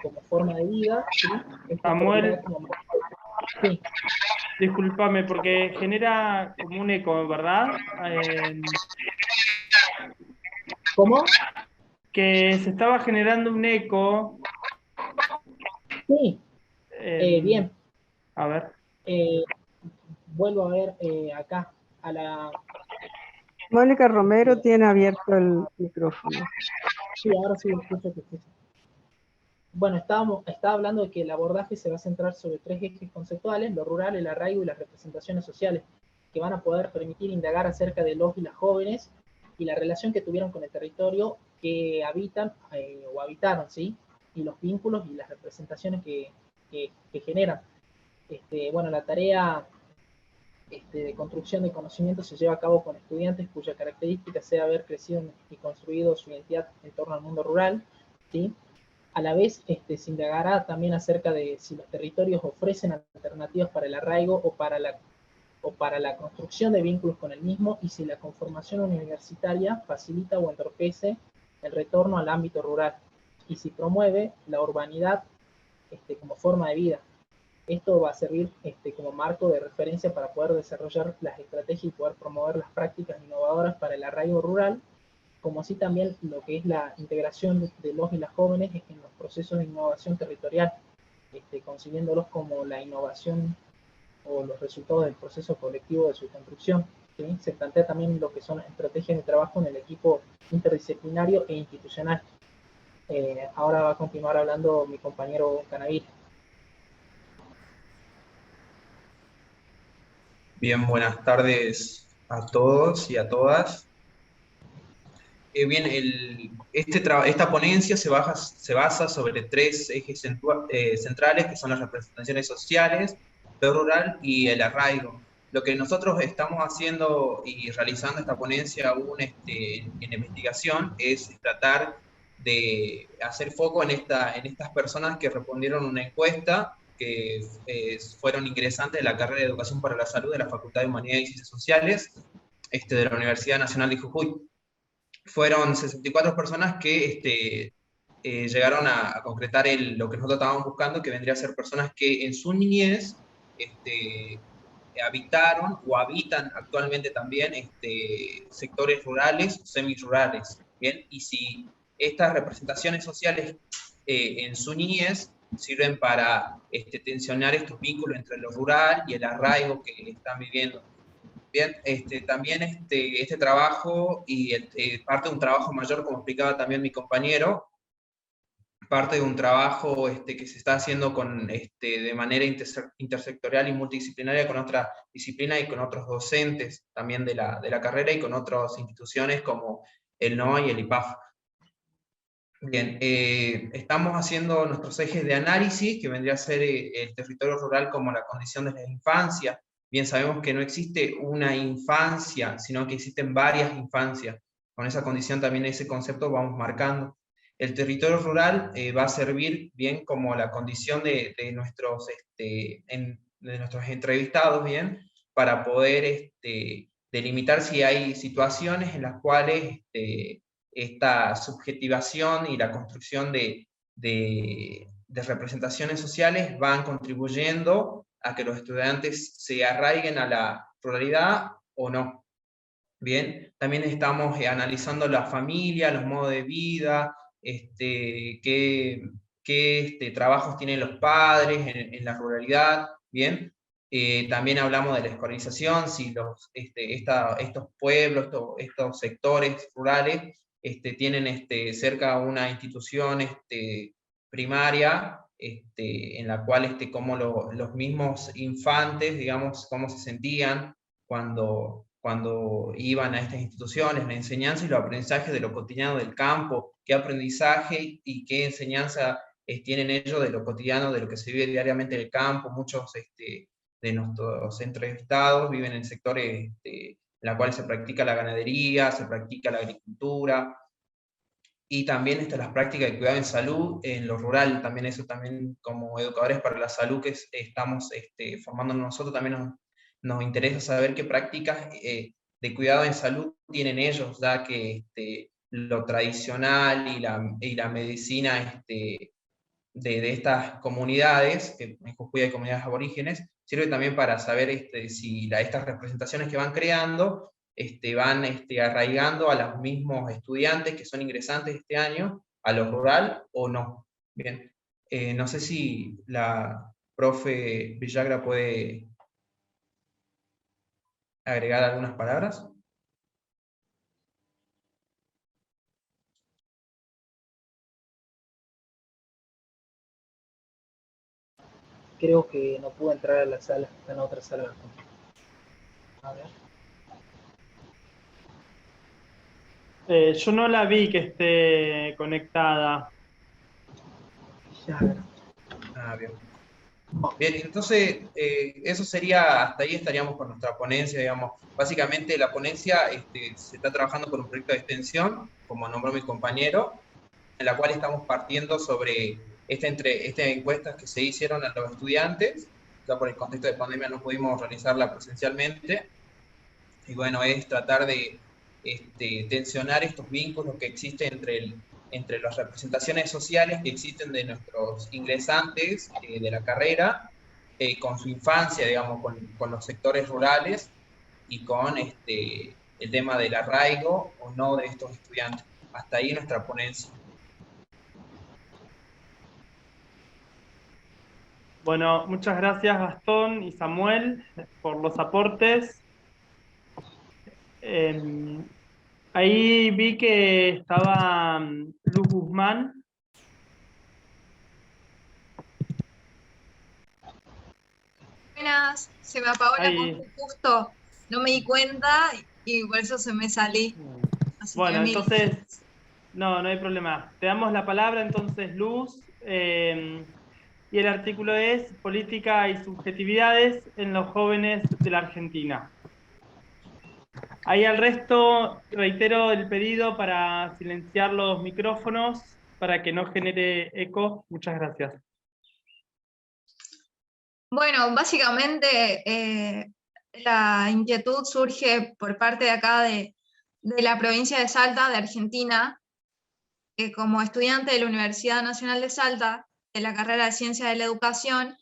como forma de vida, ¿sí? Samuel, sí. Discúlpame, porque genera como un eco, ¿verdad? ¿Cómo? Que se estaba generando un eco. Sí, bien. A ver. Vuelvo a ver acá, a la... Mónica Romero tiene abierto el micrófono. Sí, ahora sí escucho que escucho. Bueno, estaba hablando de que el abordaje se va a centrar sobre 3 ejes conceptuales: lo rural, el arraigo y las representaciones sociales, que van a poder permitir indagar acerca de los y las jóvenes y la relación que tuvieron con el territorio que habitan o habitaron, ¿sí? Y los vínculos y las representaciones que generan. Bueno, la tarea de construcción de conocimiento se lleva a cabo con estudiantes cuya característica sea haber crecido y construido su identidad en torno al mundo rural, ¿sí? A la vez se indagará también acerca de si los territorios ofrecen alternativas para el arraigo o para la construcción de vínculos con el mismo, y si la conformación universitaria facilita o entorpece el retorno al ámbito rural, y si promueve la urbanidad como forma de vida. Esto va a servir como marco de referencia para poder desarrollar las estrategias y poder promover las prácticas innovadoras para el arraigo rural, como así también lo que es la integración de los y las jóvenes en los procesos de innovación territorial, concibiéndolos como la innovación o los resultados del proceso colectivo de su construcción, ¿sí? Se plantea también lo que son las estrategias de trabajo en el equipo interdisciplinario e institucional. Ahora va a continuar hablando mi compañero Canavir. Bien, buenas tardes a todos y a todas. Bien, esta ponencia se basa sobre 3 ejes centrales, que son las representaciones sociales, lo rural y el arraigo. Lo que nosotros estamos haciendo y realizando esta ponencia aún en investigación es tratar de hacer foco en estas personas que respondieron una encuesta, que fueron ingresantes de la carrera de Educación para la Salud de la Facultad de Humanidades y Ciencias Sociales de la Universidad Nacional de Jujuy. Fueron 64 personas que llegaron a concretar lo que nosotros estábamos buscando, que vendría a ser personas que en su niñez habitaron o habitan actualmente también sectores rurales o semirurales, ¿bien? Y si estas representaciones sociales en su niñez sirven para tensionar estos vínculos entre lo rural y el arraigo que están viviendo. Bien, también este trabajo, y parte de un trabajo mayor, como explicaba también mi compañero, parte de un trabajo que se está haciendo de manera intersectorial y multidisciplinaria con otra disciplina y con otros docentes también de la carrera y con otras instituciones como el NOA y el IPAF. Bien, estamos haciendo nuestros ejes de análisis, que vendría a ser el territorio rural como la condición de la infancia. Bien, sabemos que no existe una infancia, sino que existen varias infancias. Con esa condición también, ese concepto vamos marcando. El territorio rural va a servir bien como la condición de nuestros entrevistados, bien, para poder delimitar si hay situaciones en las cuales esta subjetivación y la construcción de representaciones sociales van contribuyendo a que los estudiantes se arraiguen a la ruralidad o no. Bien, también estamos analizando la familia, los modos de vida, qué trabajos tienen los padres en la ruralidad, bien. También hablamos de la escolarización, si estos pueblos, estos sectores rurales tienen cerca una institución primaria, en la cual cómo los mismos infantes, digamos, cómo se sentían cuando iban a estas instituciones, la enseñanza y los aprendizajes de lo cotidiano del campo, qué aprendizaje y qué enseñanza tienen ellos de lo cotidiano, de lo que se vive diariamente en el campo. Muchos de nuestros entrevistados viven en sectores en los cuales se practica la ganadería, se practica la agricultura, y también las prácticas de cuidado en salud en lo rural. También eso, también como educadores para la salud que estamos formándonos nosotros, también nos interesa saber qué prácticas de cuidado en salud tienen ellos, ya que lo tradicional y la medicina de estas comunidades, que en Jujuy hay comunidades aborígenes, sirve también para saber si estas representaciones que van creando van arraigando a los mismos estudiantes que son ingresantes este año a lo rural o no. Bien, no sé si la profe Villagra puede agregar algunas palabras. Creo que no pudo entrar a la sala, está en otra sala. A ver. Yo no la vi que esté conectada. Bien. Bien, entonces eso sería, hasta ahí estaríamos con nuestra ponencia, digamos. Básicamente la ponencia se está trabajando con un proyecto de extensión, como nombró mi compañero, en la cual estamos partiendo sobre estas encuestas que se hicieron a los estudiantes. Ya por el contexto de pandemia no pudimos realizarla presencialmente, y bueno, es tratar de tensionar estos vínculos que existen entre las representaciones sociales que existen de nuestros ingresantes de la carrera, con su infancia, digamos, con los sectores rurales, y con el tema del arraigo o no de estos estudiantes. Hasta ahí nuestra ponencia. Bueno, muchas gracias Gastón y Samuel por los aportes. Ahí vi que estaba Luz Guzmán. Buenas, se me apagó la compu justo, no me di cuenta y por eso se me salí. Así bueno, que entonces, no hay problema. Te damos la palabra entonces, Luz. Y el artículo es Política y subjetividades en los jóvenes de la Argentina. Ahí al resto reitero el pedido para silenciar los micrófonos para que no genere eco. Muchas gracias. bueno, básicamente la inquietud surge por parte de acá de la provincia de Salta, de Argentina, que como estudiante de la Universidad Nacional de Salta, de la carrera de Ciencia de la Educación,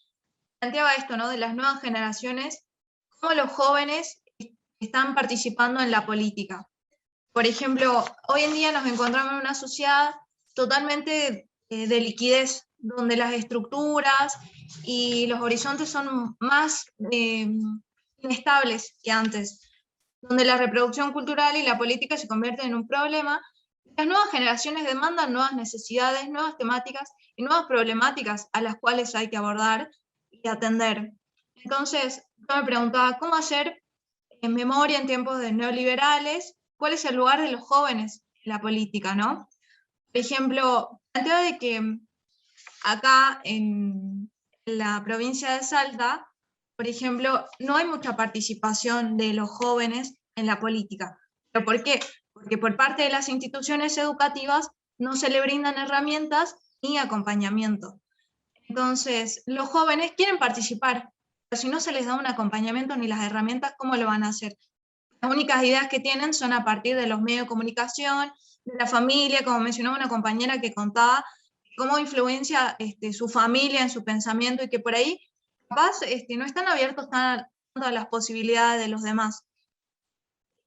planteaba esto, ¿no? De las nuevas generaciones, cómo los jóvenes están participando en la política. Por ejemplo, hoy en día nos encontramos en una sociedad totalmente de liquidez, donde las estructuras y los horizontes son más inestables que antes, donde la reproducción cultural y la política se convierten en un problema. Las nuevas generaciones demandan nuevas necesidades, nuevas temáticas y nuevas problemáticas a las cuales hay que abordar y atender. Entonces, yo me preguntaba, ¿cómo hacer memoria en tiempos de neoliberales? ¿Cuál es el lugar de los jóvenes en la política, no? Por ejemplo, planteo de que acá en la provincia de Salta, por ejemplo, no hay mucha participación de los jóvenes en la política. ¿Pero por qué? Porque por parte de las instituciones educativas no se le brindan herramientas ni acompañamiento. Entonces, los jóvenes quieren participar, pero si no se les da un acompañamiento ni las herramientas, ¿cómo lo van a hacer? Las únicas ideas que tienen son a partir de los medios de comunicación, de la familia, como mencionaba una compañera que contaba cómo influencia su familia en su pensamiento, y que por ahí capaz no están abiertos tanto a las posibilidades de los demás.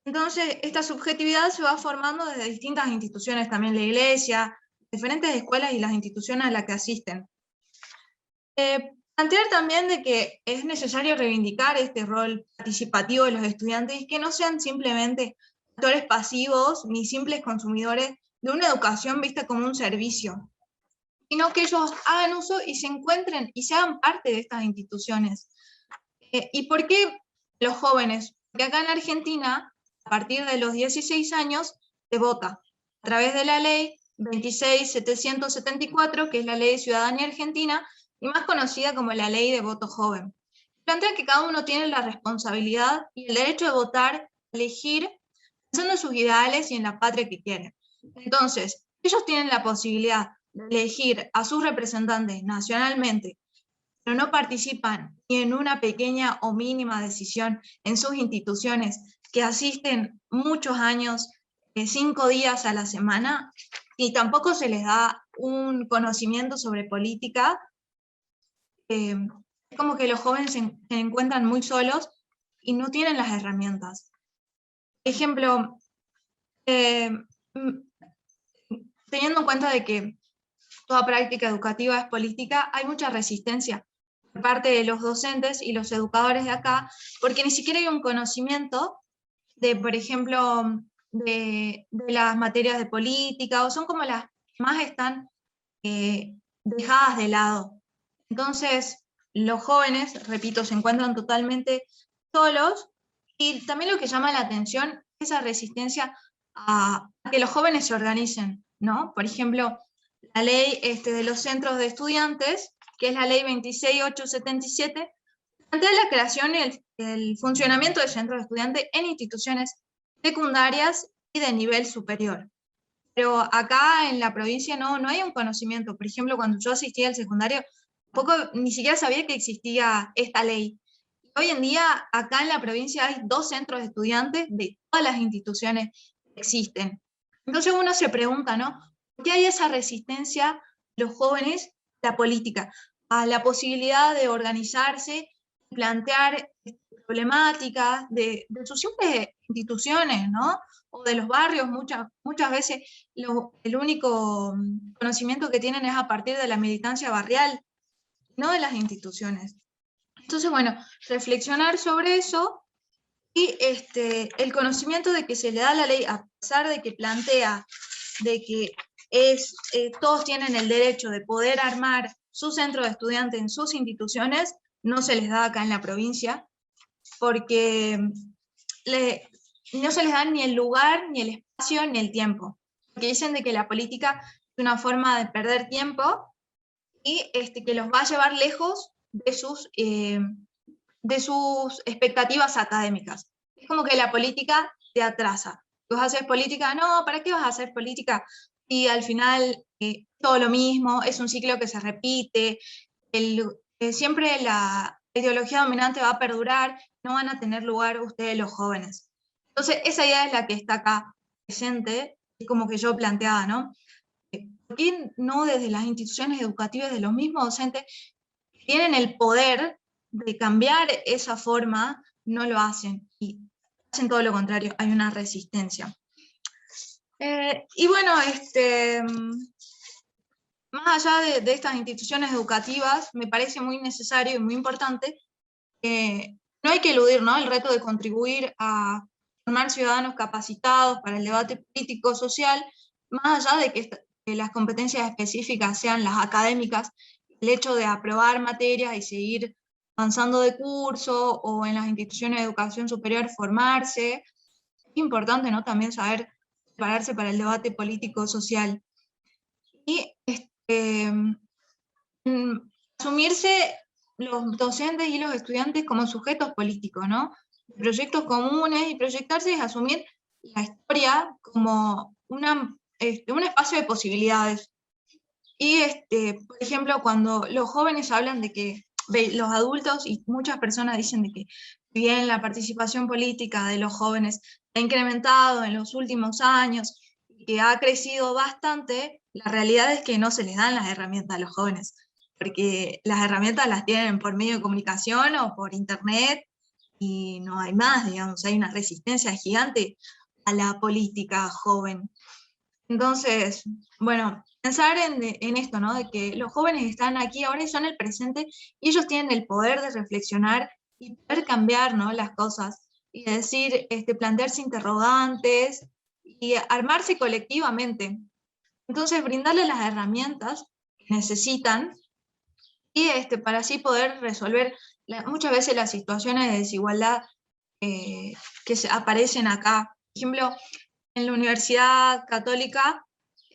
Entonces, esta subjetividad se va formando desde distintas instituciones, también la iglesia, diferentes escuelas y las instituciones a las que asisten. Plantear también de que es necesario reivindicar este rol participativo de los estudiantes y que no sean simplemente actores pasivos ni simples consumidores de una educación vista como un servicio, sino que ellos hagan uso y se encuentren y se hagan parte de estas instituciones. ¿Y por qué los jóvenes? Porque acá en Argentina, a partir de los 16 años, se vota a través de la ley 26.774, que es la Ley de Ciudadanía Argentina, y más conocida como la Ley de Voto Joven. Plantea que cada uno tiene la responsabilidad y el derecho de votar, elegir, pensando en sus ideales y en la patria que quieren. Entonces, ellos tienen la posibilidad de elegir a sus representantes nacionalmente, pero no participan ni en una pequeña o mínima decisión en sus instituciones que asisten muchos años, 5 días a la semana, y tampoco se les da un conocimiento sobre política. Es como que los jóvenes se encuentran muy solos y no tienen las herramientas. Por ejemplo, teniendo en cuenta de que toda práctica educativa es política, hay mucha resistencia por parte de los docentes y los educadores de acá, porque ni siquiera hay un conocimiento de, por ejemplo, de las materias de política, o son como las que más están dejadas de lado. Entonces, los jóvenes, repito, se encuentran totalmente solos, y también lo que llama la atención es esa resistencia a que los jóvenes se organicen, ¿no? Por ejemplo, la ley de los centros de estudiantes, que es la ley 26.877, plantea la creación y el funcionamiento de centros de estudiantes en instituciones secundarias y de nivel superior. Pero acá en la provincia no hay un conocimiento. Por ejemplo, cuando yo asistía al secundario, ni siquiera sabía que existía esta ley. Hoy en día, acá en la provincia hay 2 centros de estudiantes de todas las instituciones que existen. Entonces uno se pregunta, ¿no? ¿Por qué hay esa resistencia los jóvenes a la política, a la posibilidad de organizarse, plantear problemáticas de sus simples instituciones, ¿no? O de los barrios? Muchas veces el único conocimiento que tienen es a partir de la militancia barrial, no de las instituciones. Entonces, bueno, reflexionar sobre eso y el conocimiento de que se le da la ley, a pesar de que plantea de que todos tienen el derecho de poder armar su centro de estudiantes en sus instituciones, no se les da acá en la provincia, porque no se les da ni el lugar, ni el espacio, ni el tiempo. Porque dicen de que la política es una forma de perder tiempo y que los va a llevar lejos de sus expectativas académicas. Es como que la política te atrasa. ¿Vas a hacer política? No, ¿para qué vas a hacer política? Y al final todo lo mismo, es un ciclo que se repite, siempre la ideología dominante va a perdurar, no van a tener lugar ustedes los jóvenes. Entonces esa idea es la que está acá presente, es como que yo planteaba, ¿no? ¿Por qué no desde las instituciones educativas, de los mismos docentes que tienen el poder de cambiar esa forma, no lo hacen? Y hacen todo lo contrario, hay una resistencia. Y bueno, más allá de estas instituciones educativas, me parece muy necesario y muy importante, no hay que eludir, ¿no?, el reto de contribuir a formar ciudadanos capacitados para el debate político social, más allá de que las competencias específicas sean las académicas, el hecho de aprobar materias y seguir avanzando de curso, o en las instituciones de educación superior formarse. Es importante, ¿no?, también saber prepararse para el debate político social. Y asumirse los docentes y los estudiantes como sujetos políticos, ¿no?, proyectos comunes, y proyectarse es asumir la historia como un espacio de posibilidades. Y, por ejemplo, cuando los jóvenes hablan de que, los adultos y muchas personas dicen de que si bien la participación política de los jóvenes ha incrementado en los últimos años, que ha crecido bastante, la realidad es que no se les dan las herramientas a los jóvenes, porque las herramientas las tienen por medio de comunicación o por internet, y no hay más, digamos, hay una resistencia gigante a la política joven. Entonces, bueno, pensar en esto, ¿no? De que los jóvenes están aquí ahora y son el presente, y ellos tienen el poder de reflexionar y poder cambiar, ¿no?, las cosas, y decir, plantearse interrogantes, y armarse colectivamente. Entonces, brindarles las herramientas que necesitan, y para así poder resolver muchas veces las situaciones de desigualdad que aparecen acá. Por ejemplo, en la Universidad Católica,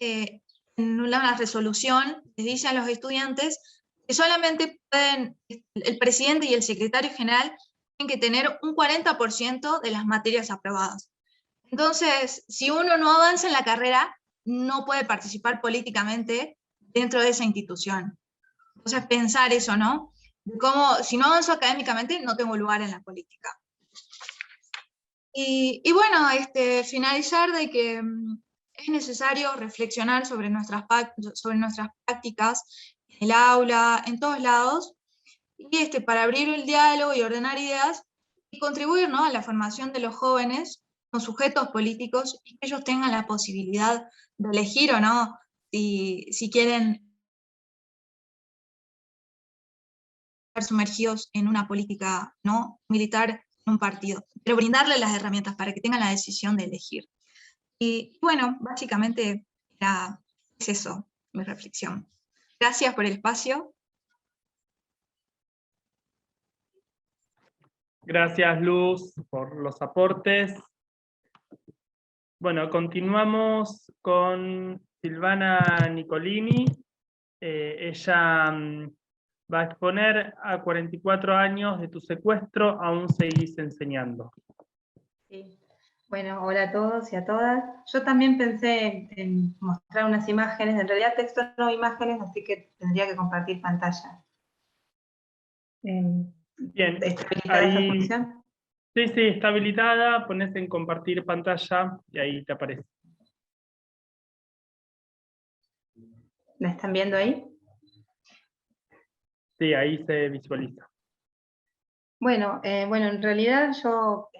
en una resolución les dice a los estudiantes que solamente pueden, el presidente y el secretario general tienen que tener un 40% de las materias aprobadas. Entonces, si uno no avanza en la carrera, no puede participar políticamente dentro de esa institución. Entonces, pensar eso, ¿no? De cómo, si no avanzo académicamente, no tengo lugar en la política. Y bueno, finalizar de que es necesario reflexionar sobre nuestras prácticas en el aula, en todos lados, y para abrir el diálogo y ordenar ideas, y contribuir, ¿no?, a la formación de los jóvenes con sujetos políticos, y que ellos tengan la posibilidad de elegir o no si quieren estar sumergidos en una política no militar, en un partido, pero brindarles las herramientas para que tengan la decisión de elegir. Y bueno, básicamente es eso, mi reflexión. Gracias por el espacio. Gracias, Luz, por los aportes. Bueno, continuamos con Silvana Nicolini. Ella va a exponer a 44 años de tu secuestro, aún seguís enseñando. Sí. Bueno, hola a todos y a todas. Yo también pensé en mostrar unas imágenes, en realidad texto no imágenes, así que tendría que compartir pantalla. Bien, ¿Está habilitada esa función? Sí, está habilitada, pones en compartir pantalla y ahí te aparece. ¿La están viendo ahí? Sí, ahí se visualiza. Bueno, en realidad yo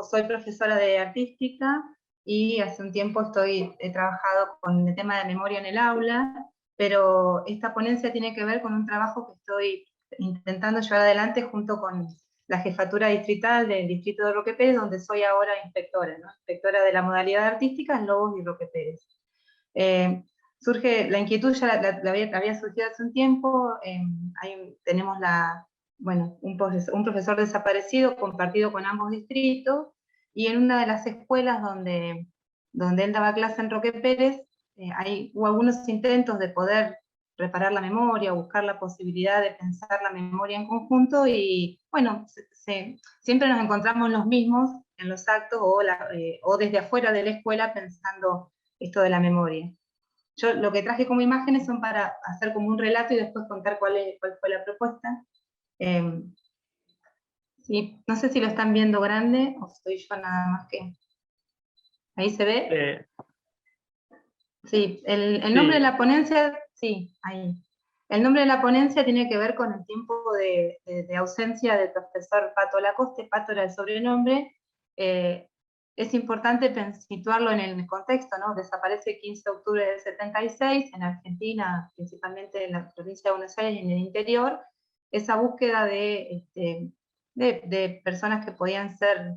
soy profesora de artística y hace un tiempo he trabajado con el tema de memoria en el aula, pero esta ponencia tiene que ver con un trabajo que estoy intentando llevar adelante junto con la jefatura distrital del distrito de Roque Pérez, donde soy ahora inspectora, ¿no? Inspectora de la modalidad artística en Lobos y Roque Pérez. Surge la inquietud, ya la había surgido hace un tiempo. Tenemos un profesor desaparecido compartido con ambos distritos, y en una de las escuelas donde él daba clase en Roque Pérez, hubo algunos intentos de poder reparar la memoria, buscar la posibilidad de pensar la memoria en conjunto, y bueno, siempre nos encontramos los mismos en los actos o desde afuera de la escuela pensando esto de la memoria. Yo lo que traje como imágenes son para hacer como un relato y después contar cuál fue la propuesta. Sí, no sé si lo están viendo grande o estoy yo nada más que... ¿Ahí se ve? Sí, el nombre de la ponencia, sí, ahí. El nombre de la ponencia tiene que ver con el tiempo de ausencia del profesor Pato Lacoste. Pato era el sobrenombre. Es importante situarlo en el contexto, ¿no? Desaparece el 15 de octubre del 76 en Argentina, principalmente en la provincia de Buenos Aires y en el interior. Esa búsqueda de personas que podían ser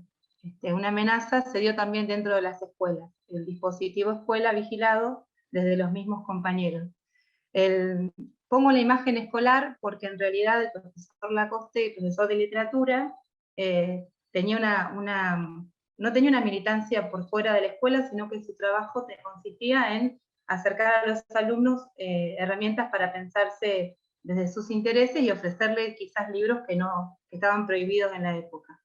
una amenaza se dio también dentro de las escuelas. El dispositivo escuela vigilado desde los mismos compañeros. Pongo la imagen escolar porque en realidad el profesor Lacoste, el profesor de literatura, no tenía una militancia por fuera de la escuela, sino que su trabajo consistía en acercar a los alumnos herramientas para pensarse desde sus intereses y ofrecerles quizás libros que estaban prohibidos en la época.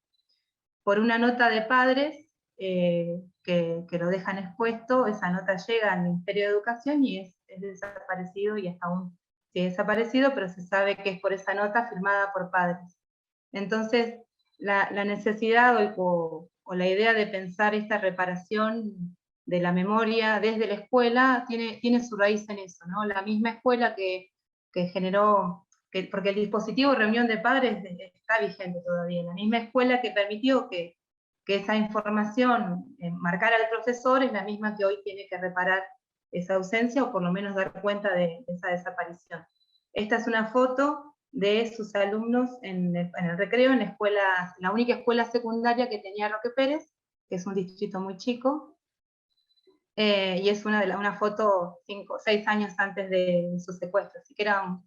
Por una nota de padres que lo dejan expuesto, esa nota llega al Ministerio de Educación y es desaparecido, y hasta aún sigue desaparecido, pero se sabe que es por esa nota firmada por padres. Entonces, la necesidad o la idea de pensar esta reparación de la memoria desde la escuela tiene su raíz en eso, ¿no? La misma escuela que generó, porque el dispositivo reunión de padres está vigente todavía, la misma escuela que permitió que esa información marcara al profesor es la misma que hoy tiene que reparar esa ausencia o por lo menos dar cuenta de esa desaparición. Esta es una foto de sus alumnos en el recreo, en la única escuela secundaria que tenía Roque Pérez, que es un distrito muy chico, y es una foto 6 años antes de su secuestro, así que era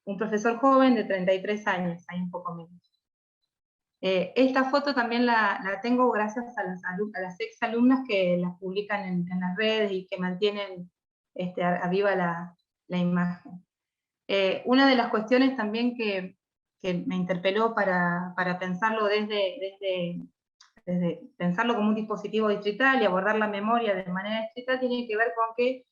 un profesor joven de 33 años, hay un poco menos. Esta foto también la tengo gracias a las exalumnas que las publican en las redes y que mantienen viva la imagen. Una de las cuestiones también que me interpeló para pensarlo desde pensarlo como un dispositivo distrital y abordar la memoria de manera distrital tiene que ver con que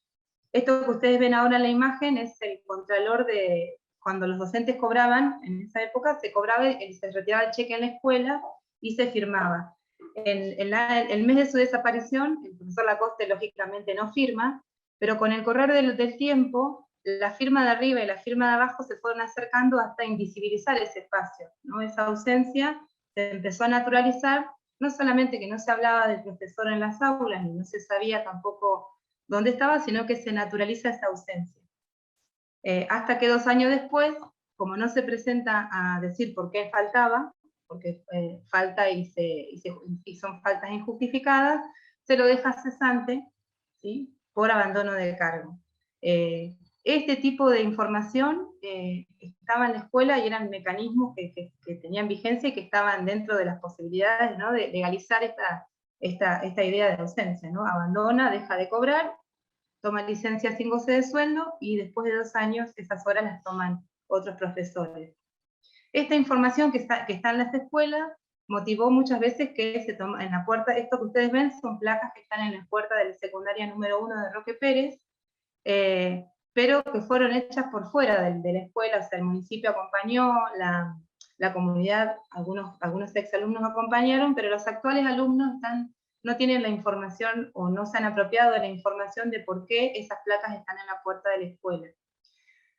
esto que ustedes ven ahora en la imagen es el contralor de cuando los docentes cobraban, en esa época se cobraba, se retiraba el cheque en la escuela y se firmaba. El mes de su desaparición, el profesor Lacoste lógicamente no firma, pero con el correr del tiempo, la firma de arriba y la firma de abajo se fueron acercando hasta invisibilizar ese espacio, ¿no? Esa ausencia se empezó a naturalizar, no solamente que no se hablaba del profesor en las aulas, ni no se sabía tampoco dónde estaba, sino que se naturaliza esa ausencia. Hasta que 2 años después, como no se presenta a decir por qué faltaba, porque falta y son faltas injustificadas, se lo deja cesante, ¿sí?, por abandono de cargo. Este tipo de información estaba en la escuela y eran mecanismos que tenían vigencia y que estaban dentro de las posibilidades, ¿no?, de legalizar esta idea de ausencia, ¿no? Abandona, deja de cobrar, toma licencia sin goce de sueldo y después de 2 años esas horas las toman otros profesores. Esta información que está en las escuelas motivó muchas veces que se toma en la puerta, esto que ustedes ven son placas que están en la puerta de la secundaria número 1 de Roque Pérez, pero que fueron hechas por fuera de la escuela, o sea, el municipio acompañó, la comunidad, algunos exalumnos acompañaron, pero los actuales alumnos no tienen la información o no se han apropiado de la información de por qué esas placas están en la puerta de la escuela.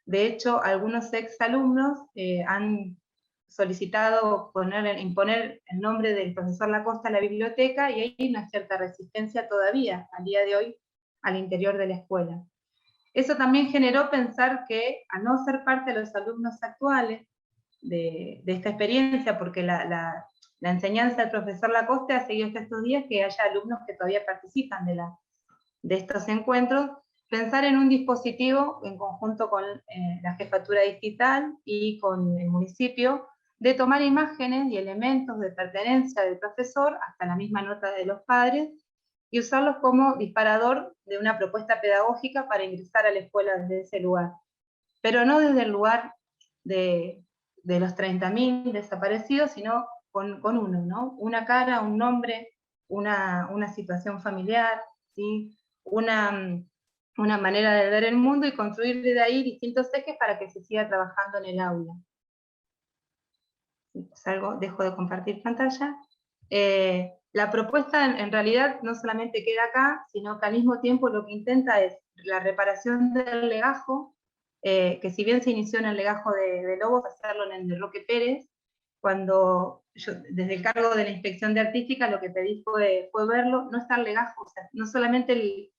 De hecho, algunos exalumnos han solicitado imponer el nombre del profesor Lacoste a la biblioteca y hay una cierta resistencia todavía, al día de hoy, al interior de la escuela. Eso también generó pensar que, al no ser parte de los alumnos actuales de esta experiencia, porque la enseñanza del profesor Lacoste ha seguido hasta estos días, que haya alumnos que todavía participan de estos encuentros, pensar en un dispositivo en conjunto con la jefatura distrital y con el municipio, de tomar imágenes y elementos de pertenencia del profesor, hasta la misma nota de los padres, y usarlos como disparador de una propuesta pedagógica para ingresar a la escuela desde ese lugar. Pero no desde el lugar de los 30.000 desaparecidos, sino con uno, ¿no? Una cara, un nombre, una situación familiar, ¿sí?, una manera de ver el mundo y construir desde ahí distintos ejes para que se siga trabajando en el aula. Dejo de compartir pantalla. La propuesta en realidad no solamente queda acá, sino que al mismo tiempo lo que intenta es la reparación del legajo, que si bien se inició en el legajo de Lobos, hacerlo en el de Roque Pérez, cuando yo, desde el cargo de la inspección de artística, lo que pedí fue verlo, no está el legajo, o sea, no solamente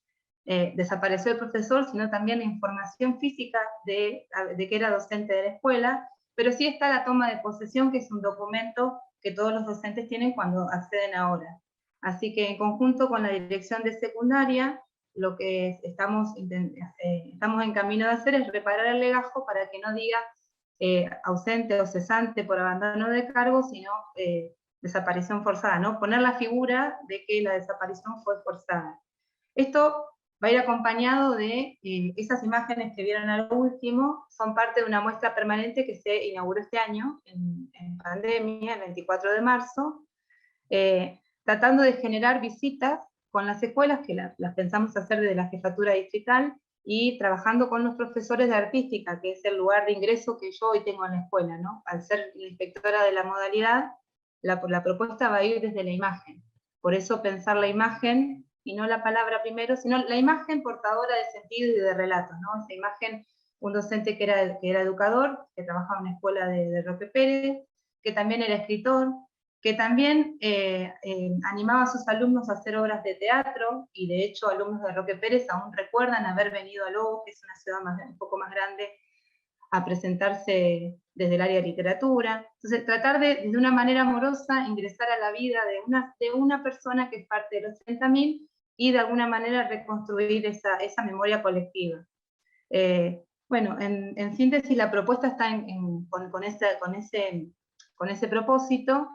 desapareció el profesor, sino también la información física de que era docente de la escuela, pero sí está la toma de posesión, que es un documento que todos los docentes tienen cuando acceden ahora. Así que en conjunto con la dirección de secundaria, lo que estamos en camino de hacer es reparar el legajo para que no diga ausente o cesante por abandono de cargo, sino desaparición forzada, ¿no? Poner la figura de que la desaparición fue forzada. Esto va a ir acompañado de esas imágenes que vieron al último, son parte de una muestra permanente que se inauguró este año, en pandemia, el 24 de marzo, tratando de generar visitas con las escuelas, que las pensamos hacer desde la jefatura distrital, y trabajando con los profesores de artística, que es el lugar de ingreso que yo hoy tengo en la escuela, ¿no? Al ser la inspectora de la modalidad, la propuesta va a ir desde la imagen. Por eso pensar la imagen, y no la palabra primero, sino la imagen portadora de sentido y de relatos, ¿no? Esa imagen, un docente que era educador, que trabajaba en una escuela de Roque Pérez, que también era escritor, que también animaba a sus alumnos a hacer obras de teatro, y de hecho alumnos de Roque Pérez aún recuerdan haber venido a Lobos, que es una ciudad un poco más grande, a presentarse desde el área de literatura. Entonces, tratar de una manera amorosa ingresar a la vida de una persona que es parte de los 30.000 y de alguna manera reconstruir esa memoria colectiva. Bueno, en síntesis, la propuesta está con ese propósito,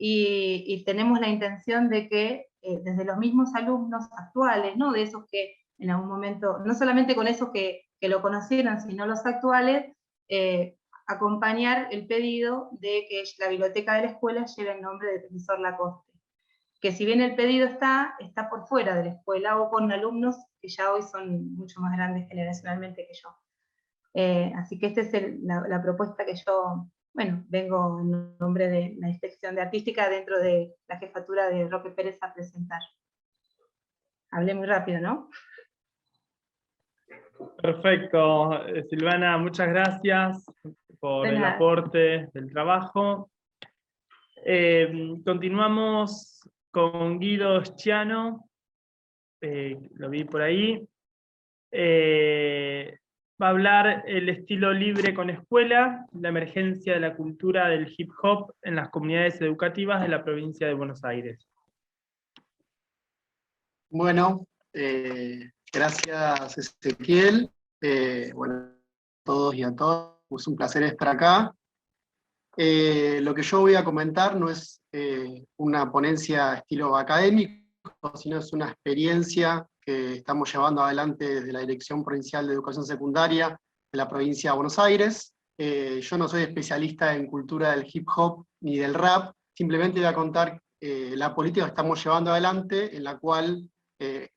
y tenemos la intención de que desde los mismos alumnos actuales, ¿no? De esos que en algún momento, no solamente con esos que lo conocieron, sino los actuales, acompañar el pedido de que la biblioteca de la escuela lleve el nombre del profesor Lacoste. Que si bien el pedido está por fuera de la escuela, o con alumnos que ya hoy son mucho más grandes generacionalmente que yo. Así que esta es la propuesta que yo, bueno, vengo en nombre de la Inspección de Artística dentro de la jefatura de Roque Pérez a presentar. Hablé muy rápido, ¿no? Perfecto, Silvana, muchas gracias por el aporte del trabajo. Continuamos con Guido Schiano, lo vi por ahí. Va a hablar el estilo libre con escuela, la emergencia de la cultura del hip hop en las comunidades educativas de la provincia de Buenos Aires. Bueno, gracias Ezequiel. Bueno, a todos y a todas, es un placer estar acá. Lo que yo voy a comentar no es una ponencia estilo académico, sino es una experiencia que estamos llevando adelante desde la Dirección Provincial de Educación Secundaria de la provincia de Buenos Aires. Yo no soy especialista en cultura del hip hop ni del rap, simplemente voy a contar la política que estamos llevando adelante, en la cual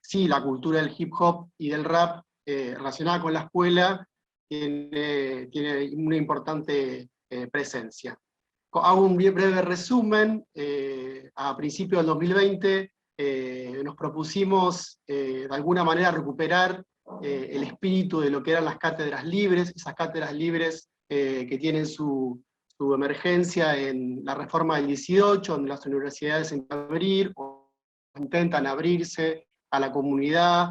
sí, la cultura del hip hop y del rap relacionada con la escuela tiene una importante presencia. Hago un breve resumen. A principios del 2020 nos propusimos de alguna manera recuperar el espíritu de lo que eran las cátedras libres, esas cátedras libres que tienen su emergencia en la reforma del 18, donde las universidades intentan abrir o intentan abrirse a la comunidad,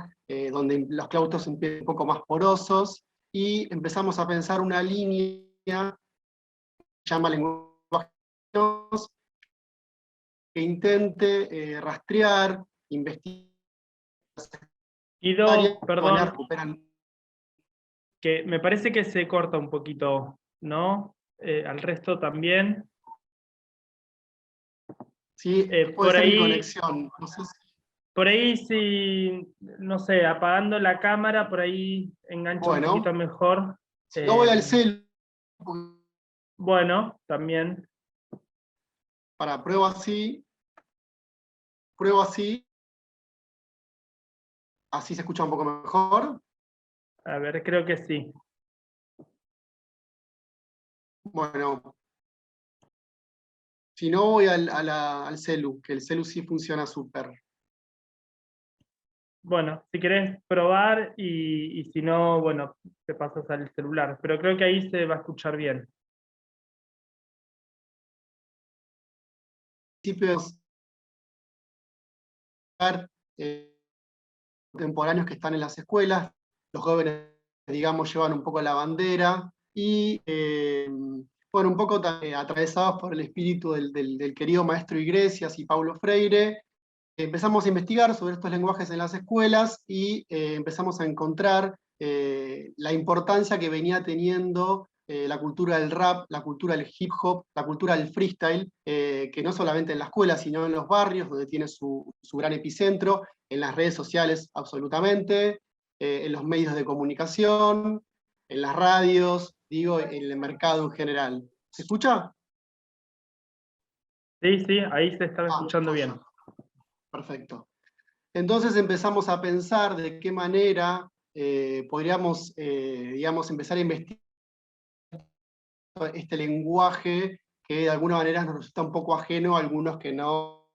donde los claustros empiezan un poco más porosos, y empezamos a pensar una línea que se llama lenguaje que intente rastrear, investigar. Guido, perdón, que me parece que se corta un poquito, ¿no? Al resto también. Sí, puede ser mi conexión. No sé si... Por ahí, si, no sé, apagando la cámara, por ahí engancha un poquito mejor. No voy al celu. Bueno, también. Para, pruebo así. Pruebo así. Así se escucha un poco mejor. A ver, creo que sí. Bueno. Si no, voy al celu, que el celu sí funciona súper. Bueno, si querés probar y si no, bueno, te pasas al celular. Pero creo que ahí se va a escuchar bien. Principios contemporáneos que están en las escuelas, los jóvenes, digamos, llevan un poco la bandera, y bueno, un poco atravesados por el espíritu del querido maestro Iglesias y Paulo Freire. Empezamos a investigar sobre estos lenguajes en las escuelas y empezamos a encontrar la importancia que venía teniendo la cultura del rap, la cultura del hip hop, la cultura del freestyle, que no solamente en la escuela, sino en los barrios, donde tiene su gran epicentro, en las redes sociales absolutamente, en los medios de comunicación, en las radios, digo, en el mercado en general. ¿Se escucha? Sí, sí, ahí se está escuchando bien. Perfecto. Entonces empezamos a pensar de qué manera podríamos, digamos, empezar a investigar este lenguaje que de alguna manera nos resulta un poco ajeno a algunos que no.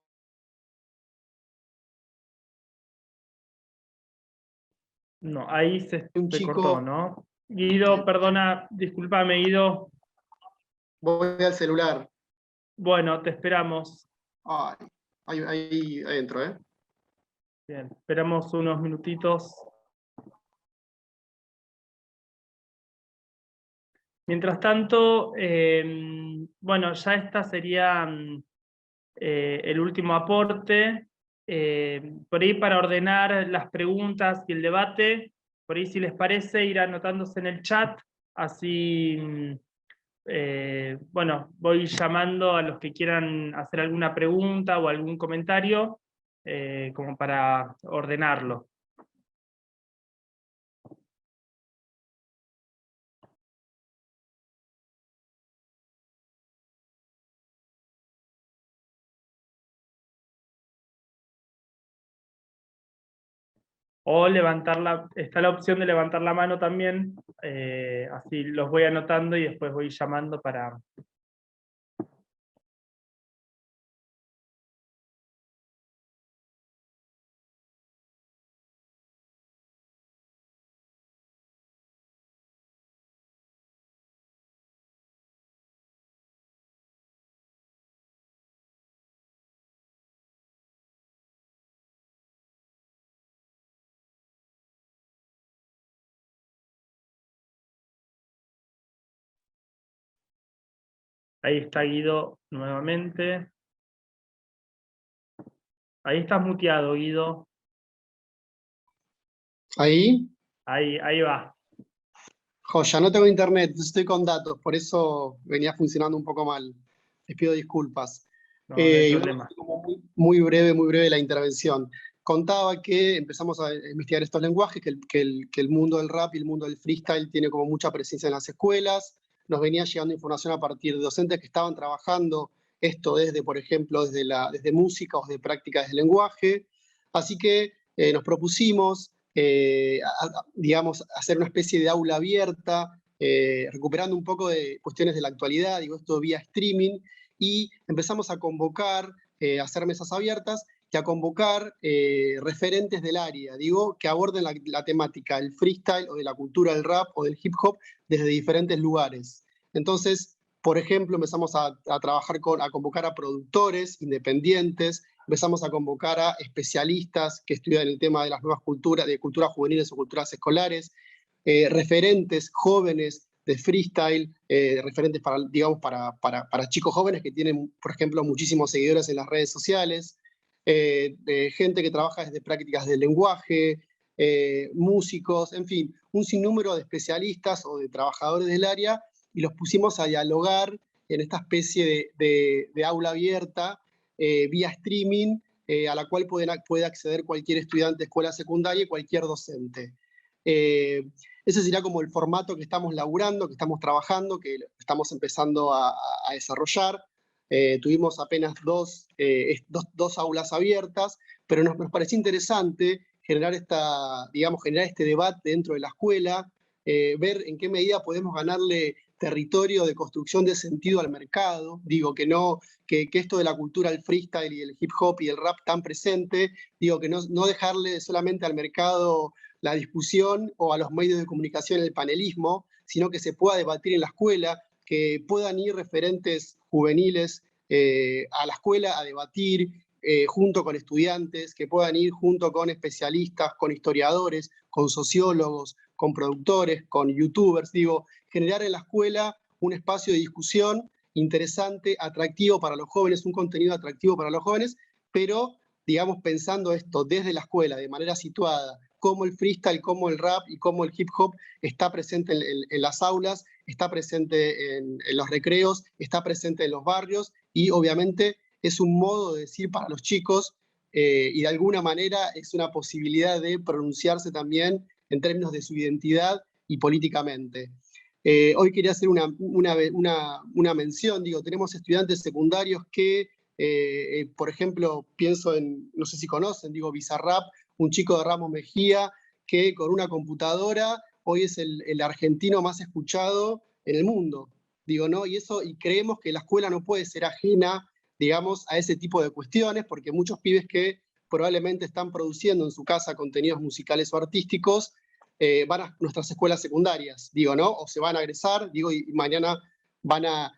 No, ahí se cortó, ¿no? Guido, perdona, discúlpame, Guido. Voy al celular. Bueno, te esperamos. Ahí entro, ¿eh? Bien, esperamos unos minutitos. Mientras tanto, bueno, ya esta sería el último aporte. Por ahí para ordenar las preguntas y el debate, por ahí si les parece ir anotándose en el chat, así, bueno, voy llamando a los que quieran hacer alguna pregunta o algún comentario, como para ordenarlo. O está la opción de levantar la mano también, así los voy anotando y después voy llamando para... Ahí está Guido nuevamente. Ahí estás muteado, Guido. ¿Ahí? Ahí va. Joya, no tengo internet, estoy con datos, por eso venía funcionando un poco mal. Les pido disculpas. No hay Igual problema. como muy breve la intervención. Contaba que empezamos a investigar estos lenguajes, que el mundo del rap y el mundo del freestyle tiene como mucha presencia en las escuelas. Nos venía llegando información a partir de docentes que estaban trabajando esto desde, por ejemplo, desde música o desde prácticas de lenguaje. Así que nos propusimos, digamos, hacer una especie de aula abierta, recuperando un poco de cuestiones de la actualidad, digo, esto vía streaming, y empezamos a convocar, a hacer mesas abiertas, y a convocar referentes del área, digo, que aborden la temática del freestyle o de la cultura del rap o del hip hop desde diferentes lugares. Entonces, por ejemplo, empezamos a trabajar a convocar a productores independientes, empezamos a convocar a especialistas que estudian el tema de las nuevas culturas, de culturas juveniles o culturas escolares, referentes jóvenes de freestyle, referentes para, digamos, para chicos jóvenes que tienen, por ejemplo, muchísimos seguidores en las redes sociales, de gente que trabaja desde prácticas del lenguaje, músicos, en fin, un sinnúmero de especialistas o de trabajadores del área, y los pusimos a dialogar en esta especie de aula abierta, vía streaming, a la cual puede acceder cualquier estudiante de escuela secundaria y cualquier docente. Ese sería como el formato que estamos laburando, que estamos trabajando, que estamos empezando a desarrollar. Tuvimos apenas dos aulas abiertas, pero nos pareció interesante generar este debate dentro de la escuela, ver en qué medida podemos ganarle territorio de construcción de sentido al mercado. Digo, que esto de la cultura del freestyle y el hip hop y el rap tan presente, digo, que no dejarle solamente al mercado la discusión o a los medios de comunicación el panelismo, sino que se pueda debatir en la escuela, que puedan ir referentes juveniles a la escuela a debatir junto con estudiantes, que puedan ir junto con especialistas, con historiadores, con sociólogos, con productores, con youtubers, digo, generar en la escuela un espacio de discusión interesante, atractivo para los jóvenes, un contenido atractivo para los jóvenes, pero, digamos, pensando esto desde la escuela, de manera situada, cómo el freestyle, cómo el rap y cómo el hip hop está presente en las aulas, está presente en los recreos, está presente en los barrios, y obviamente es un modo de decir para los chicos, y de alguna manera es una posibilidad de pronunciarse también en términos de su identidad y políticamente. Hoy quería hacer una mención, digo, tenemos estudiantes secundarios que, por ejemplo, pienso en, no sé si conocen, digo, Bizarrap, un chico de Ramos Mejía, que con una computadora hoy es el argentino más escuchado en el mundo, digo, ¿no? Y creemos que la escuela no puede ser ajena, digamos, a ese tipo de cuestiones, porque muchos pibes que probablemente están produciendo en su casa contenidos musicales o artísticos, van a nuestras escuelas secundarias, digo, ¿no? O se van a egresar, digo, y mañana van a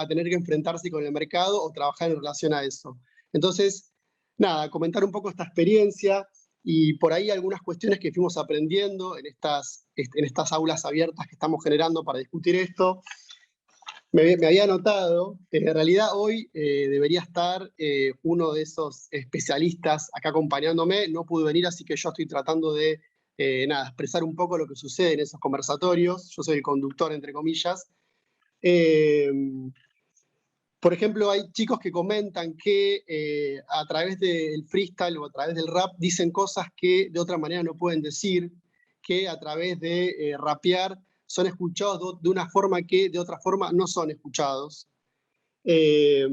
tener que enfrentarse con el mercado o trabajar en relación a eso. Entonces, nada, comentar un poco esta experiencia y por ahí algunas cuestiones que fuimos aprendiendo en estas aulas abiertas que estamos generando para discutir esto. Me había notado que en realidad hoy debería estar uno de esos especialistas acá acompañándome, no pudo venir, así que yo estoy tratando de expresar un poco lo que sucede en esos conversatorios. Yo soy el conductor, entre comillas. Por ejemplo, hay chicos que comentan que a través del freestyle o a través del rap dicen cosas que de otra manera no pueden decir, que a través de rapear son escuchados de una forma que de otra forma no son escuchados. Que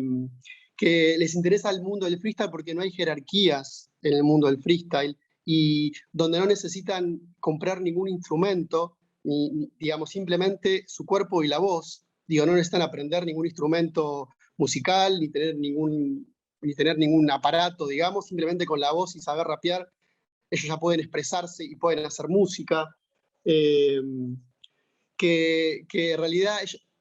les interesa el mundo del freestyle porque no hay jerarquías en el mundo del freestyle y donde no necesitan comprar ningún instrumento, ni digamos, simplemente su cuerpo y la voz. Digo, no necesitan aprender ningún instrumento musical, ni tener ningún aparato, digamos, simplemente con la voz y saber rapear, ellos ya pueden expresarse y pueden hacer música. Que en realidad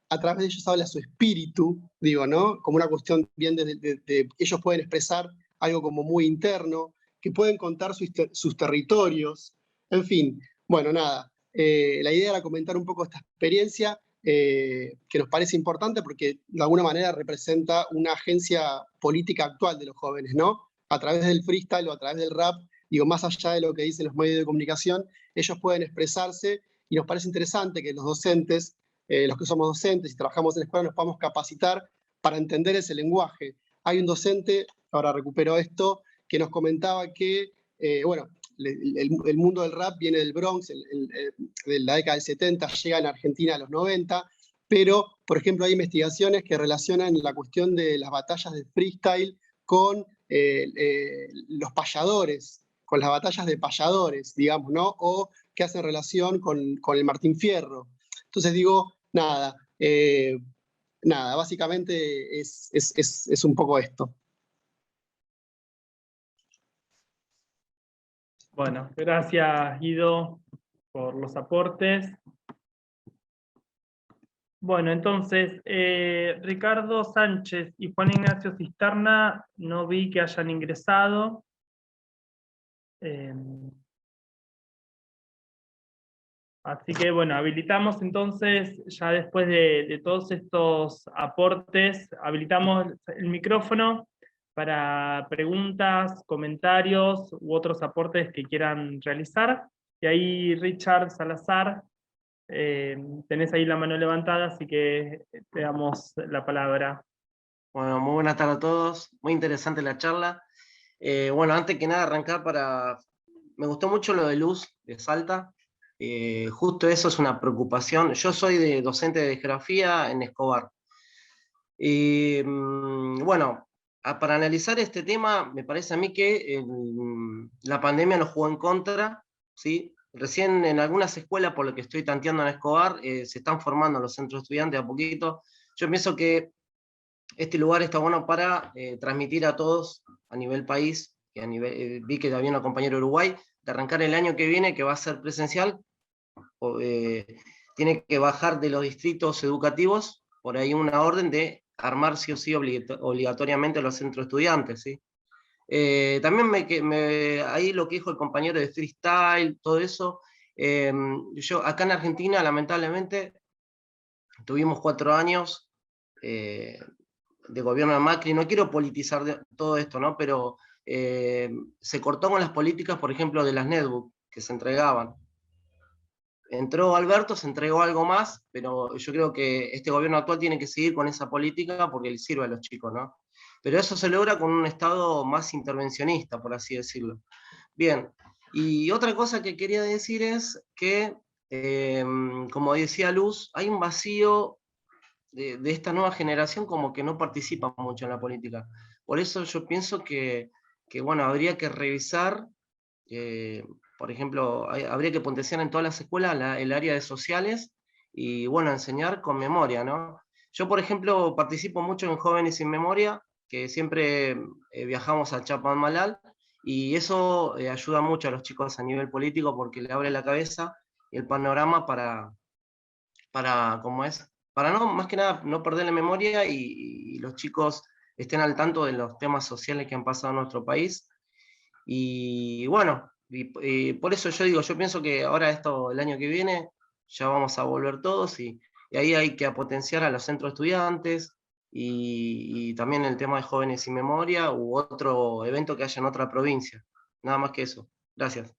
a través de ellos habla su espíritu, digo, ¿no? Como una cuestión bien de ellos pueden expresar algo como muy interno, que pueden contar sus territorios, en fin. Bueno, nada, la idea era comentar un poco esta experiencia que nos parece importante porque de alguna manera representa una agencia política actual de los jóvenes, ¿no? A través del freestyle o a través del rap, digo, más allá de lo que dicen los medios de comunicación, ellos pueden expresarse. Y nos parece interesante que los docentes, los que somos docentes y trabajamos en la escuela, nos podamos capacitar para entender ese lenguaje. Hay un docente, ahora recupero esto, que nos comentaba que, bueno, el mundo del rap viene del Bronx, de la década del 70, llega en Argentina a los 90, pero, por ejemplo, hay investigaciones que relacionan la cuestión de las batallas de freestyle con los payadores, con las batallas de payadores, digamos, ¿no? O que hacen relación con el Martín Fierro. Entonces digo, nada, básicamente es un poco esto. Bueno, gracias Guido por los aportes. Bueno, entonces, Ricardo Sánchez y Juan Ignacio Cisterna no vi que hayan ingresado. Así que bueno, habilitamos entonces, ya después de todos estos aportes, habilitamos el micrófono para preguntas, comentarios u otros aportes que quieran realizar. Y ahí Richard Salazar, tenés ahí la mano levantada, así que te damos la palabra. Bueno, muy buenas tardes a todos, muy interesante la charla. Bueno, antes que nada arrancar me gustó mucho lo de Luz de Salta. Justo eso es una preocupación. Yo soy docente de geografía en Escobar. Bueno, para analizar este tema, me parece a mí que la pandemia nos jugó en contra, ¿sí? Recién en algunas escuelas, por lo que estoy tanteando en Escobar, se están formando los centros estudiantes a poquito. Yo pienso que este lugar está bueno para transmitir a todos a nivel país, y vi que había una compañera de Uruguay, de arrancar el año que viene, que va a ser presencial, tiene que bajar de los distritos educativos, por ahí una orden de armar sí o sí obligatoriamente los centros estudiantes, ¿sí? También ahí lo que dijo el compañero de freestyle, todo eso, yo acá en Argentina lamentablemente tuvimos 4 años de gobierno de Macri. No quiero politizar todo esto, ¿no? Pero se cortó con las políticas, por ejemplo, de las netbooks que se entregaban. Entró Alberto, se entregó algo más, pero yo creo que este gobierno actual tiene que seguir con esa política porque le sirve a los chicos, ¿no? Pero eso se logra con un Estado más intervencionista, por así decirlo. Bien, y otra cosa que quería decir es que, como decía Luz, hay un vacío de esta nueva generación como que no participa mucho en la política. Por eso yo pienso que bueno, habría que revisar, por ejemplo, habría que potenciar en todas las escuelas el área de sociales y bueno, enseñar con memoria, ¿no? Yo, por ejemplo, participo mucho en Jóvenes sin Memoria, que siempre viajamos a Chapadmalal, y eso ayuda mucho a los chicos a nivel político porque le abre la cabeza y el panorama para ¿cómo es? Para no, más que nada, no perder la memoria y los chicos estén al tanto de los temas sociales que han pasado en nuestro país. Y bueno, y por eso yo digo, yo pienso que ahora el año que viene, ya vamos a volver todos y ahí hay que potenciar a los centros de estudiantes y también el tema de Jóvenes sin Memoria u otro evento que haya en otra provincia. Nada más que eso. Gracias.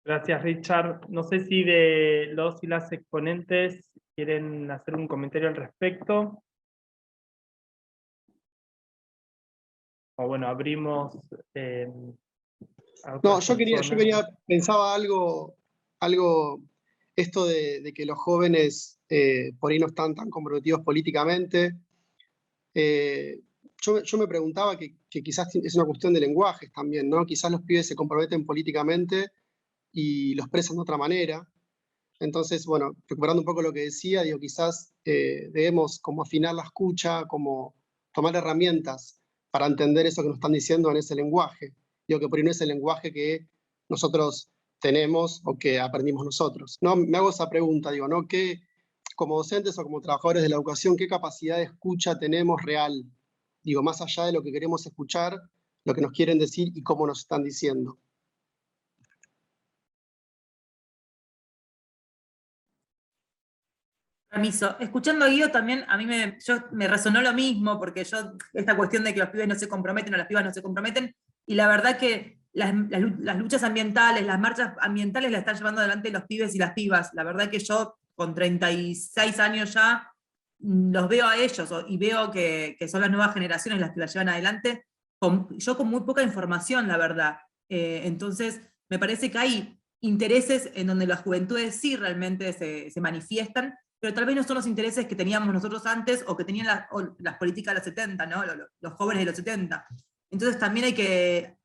Gracias, Richard. No sé si de los y las exponentes quieren hacer un comentario al respecto. O bueno, abrimos... No, yo pensaba algo esto de que los jóvenes por ahí no están tan comprometidos políticamente. Yo me preguntaba que quizás es una cuestión de lenguajes también, ¿no? Quizás los pibes se comprometen políticamente y lo expresan de otra manera. Entonces, bueno, recuperando un poco lo que decía, digo, quizás debemos como afinar la escucha, como tomar herramientas para entender eso que nos están diciendo en ese lenguaje. Digo que por ahí no es el lenguaje que nosotros tenemos o que aprendimos nosotros. No, me hago esa pregunta, digo, ¿no? ¿Qué, como docentes o como trabajadores de la educación, qué capacidad de escucha tenemos real? Digo, más allá de lo que queremos escuchar, lo que nos quieren decir y cómo nos están diciendo. Permiso. Escuchando a Guido también, a mí me resonó lo mismo, porque esta cuestión de que los pibes no se comprometen o las pibas no se comprometen, y la verdad que las luchas ambientales, las marchas ambientales las están llevando adelante los pibes y las pibas. La verdad que yo, con 36 años ya, los veo a ellos, y veo que son las nuevas generaciones las que las llevan adelante, yo con muy poca información, la verdad. Entonces, me parece que hay intereses en donde las juventudes sí realmente se manifiestan, pero tal vez no son los intereses que teníamos nosotros antes o que tenían las políticas de los 70, ¿no? Los jóvenes de los 70. Entonces también hay que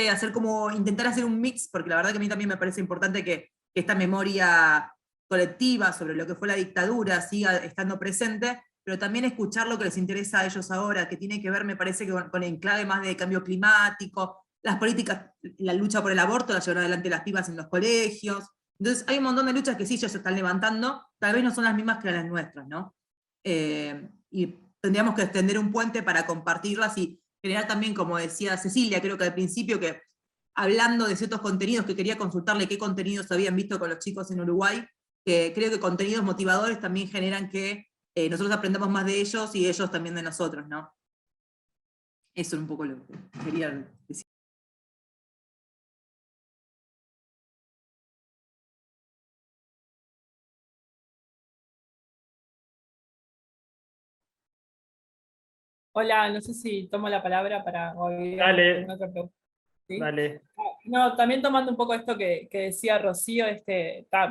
hacer intentar hacer un mix, porque la verdad que a mí también me parece importante que esta memoria colectiva sobre lo que fue la dictadura siga estando presente, pero también escuchar lo que les interesa a ellos ahora, que tiene que ver, me parece, que con enclave más de cambio climático, las políticas, la lucha por el aborto la llevan adelante las pibas en los colegios. Entonces hay un montón de luchas que sí ya se están levantando, tal vez no son las mismas que las nuestras, ¿no? Y tendríamos que extender un puente para compartirlas y generar también, como decía Cecilia, creo que al principio, que hablando de ciertos contenidos, que quería consultarle qué contenidos habían visto con los chicos en Uruguay, que creo que contenidos motivadores también generan que nosotros aprendamos más de ellos y ellos también de nosotros, ¿no? Eso es un poco lo que quería decir. Hola, no sé si tomo la palabra para oír Dale. otra pregunta. ¿Sí? Dale. No, también tomando un poco esto que decía Rocío,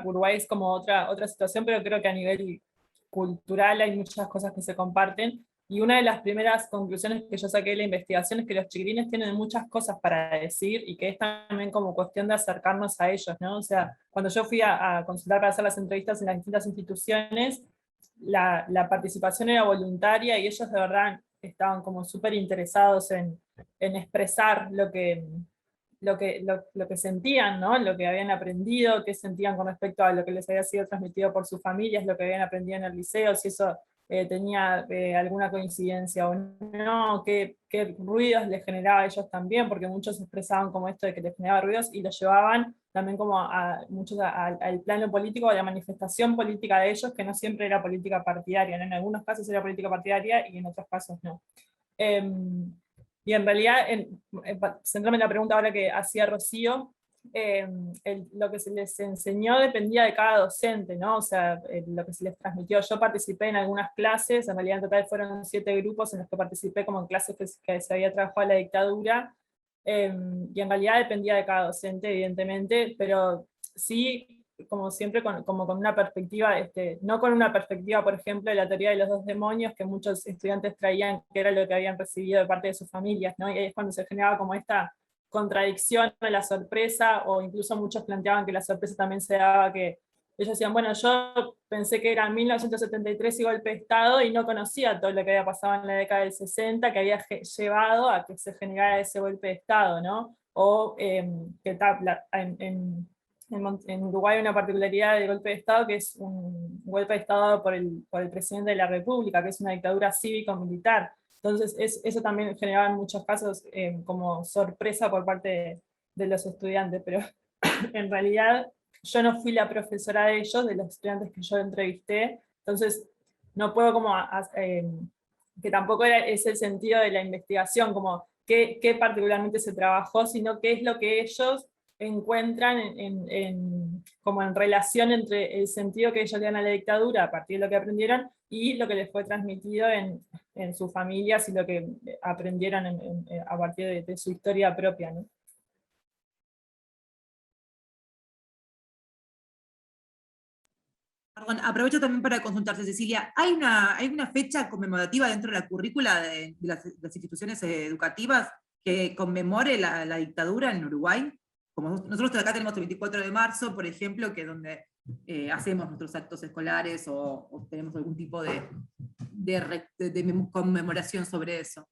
Uruguay es como otra situación, pero creo que a nivel cultural hay muchas cosas que se comparten, y una de las primeras conclusiones que yo saqué de la investigación es que los chiquilines tienen muchas cosas para decir, y que es también como cuestión de acercarnos a ellos, ¿no? O sea, cuando yo fui a consultar para hacer las entrevistas en las distintas instituciones, la participación era voluntaria, y ellos de verdad estaban como súper interesados en expresar lo que sentían, ¿no? Lo que habían aprendido, qué sentían con respecto a lo que les había sido transmitido por sus familias, lo que habían aprendido en el liceo, si eso tenía alguna coincidencia o no, qué ruidos les generaba a ellos también, porque muchos expresaban como esto de que les generaba ruidos, y los llevaban también como muchos al plano político, a la manifestación política de ellos, que no siempre era política partidaria, ¿no? En algunos casos era política partidaria y en otros casos no. Y en realidad, centrándome en la pregunta ahora que hacía Rocío, lo que se les enseñó dependía de cada docente, ¿no? O sea, lo que se les transmitió. Yo participé en algunas clases, en realidad en total fueron 7 grupos en los que participé como en clases que se había trabajado en la dictadura, y en realidad dependía de cada docente, evidentemente, pero sí, como siempre, como con una perspectiva, no con una perspectiva, por ejemplo, de la teoría de los 2 demonios, que muchos estudiantes traían, que era lo que habían recibido de parte de sus familias, ¿no? Y ahí es cuando se generaba como esta contradicción de la sorpresa, o incluso muchos planteaban que la sorpresa también se daba que ellos decían, bueno, yo pensé que era 1973 y golpe de Estado, y no conocía todo lo que había pasado en la década del 60, que había llevado a que se generara ese golpe de Estado, ¿no? O que en Uruguay hay una particularidad del golpe de Estado, que es un golpe de Estado dado por el presidente de la República, que es una dictadura cívico-militar. Entonces eso también generaba en muchos casos como sorpresa por parte de los estudiantes, pero en realidad yo no fui la profesora de ellos, de los estudiantes que yo entrevisté, entonces no puedo como, que tampoco es el sentido de la investigación, como qué particularmente se trabajó, sino qué es lo que ellos encuentran como en relación entre el sentido que ellos le dan a la dictadura a partir de lo que aprendieron y lo que les fue transmitido en sus familias y lo que aprendieron a partir de su historia propia, ¿no? Perdón, aprovecho también para consultarte, Cecilia, ¿hay una fecha conmemorativa dentro de la currícula de las instituciones educativas que conmemore la dictadura en Uruguay? Como nosotros acá tenemos el 24 de marzo, por ejemplo, que es donde hacemos nuestros actos escolares o tenemos algún tipo de conmemoración sobre eso.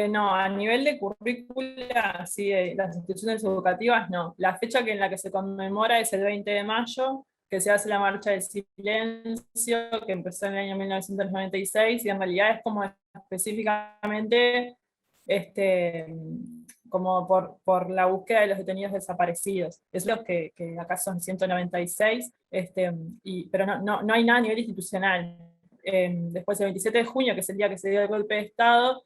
No, a nivel de currícula, sí, las instituciones educativas no. La fecha en la que se conmemora es el 20 de mayo, que se hace la Marcha del Silencio, que empezó en el año 1996, y en realidad es como específicamente como por la búsqueda de los detenidos desaparecidos. Es lo que acá son 196, pero no hay nada a nivel institucional. Después, el 27 de junio, que es el día que se dio el golpe de Estado,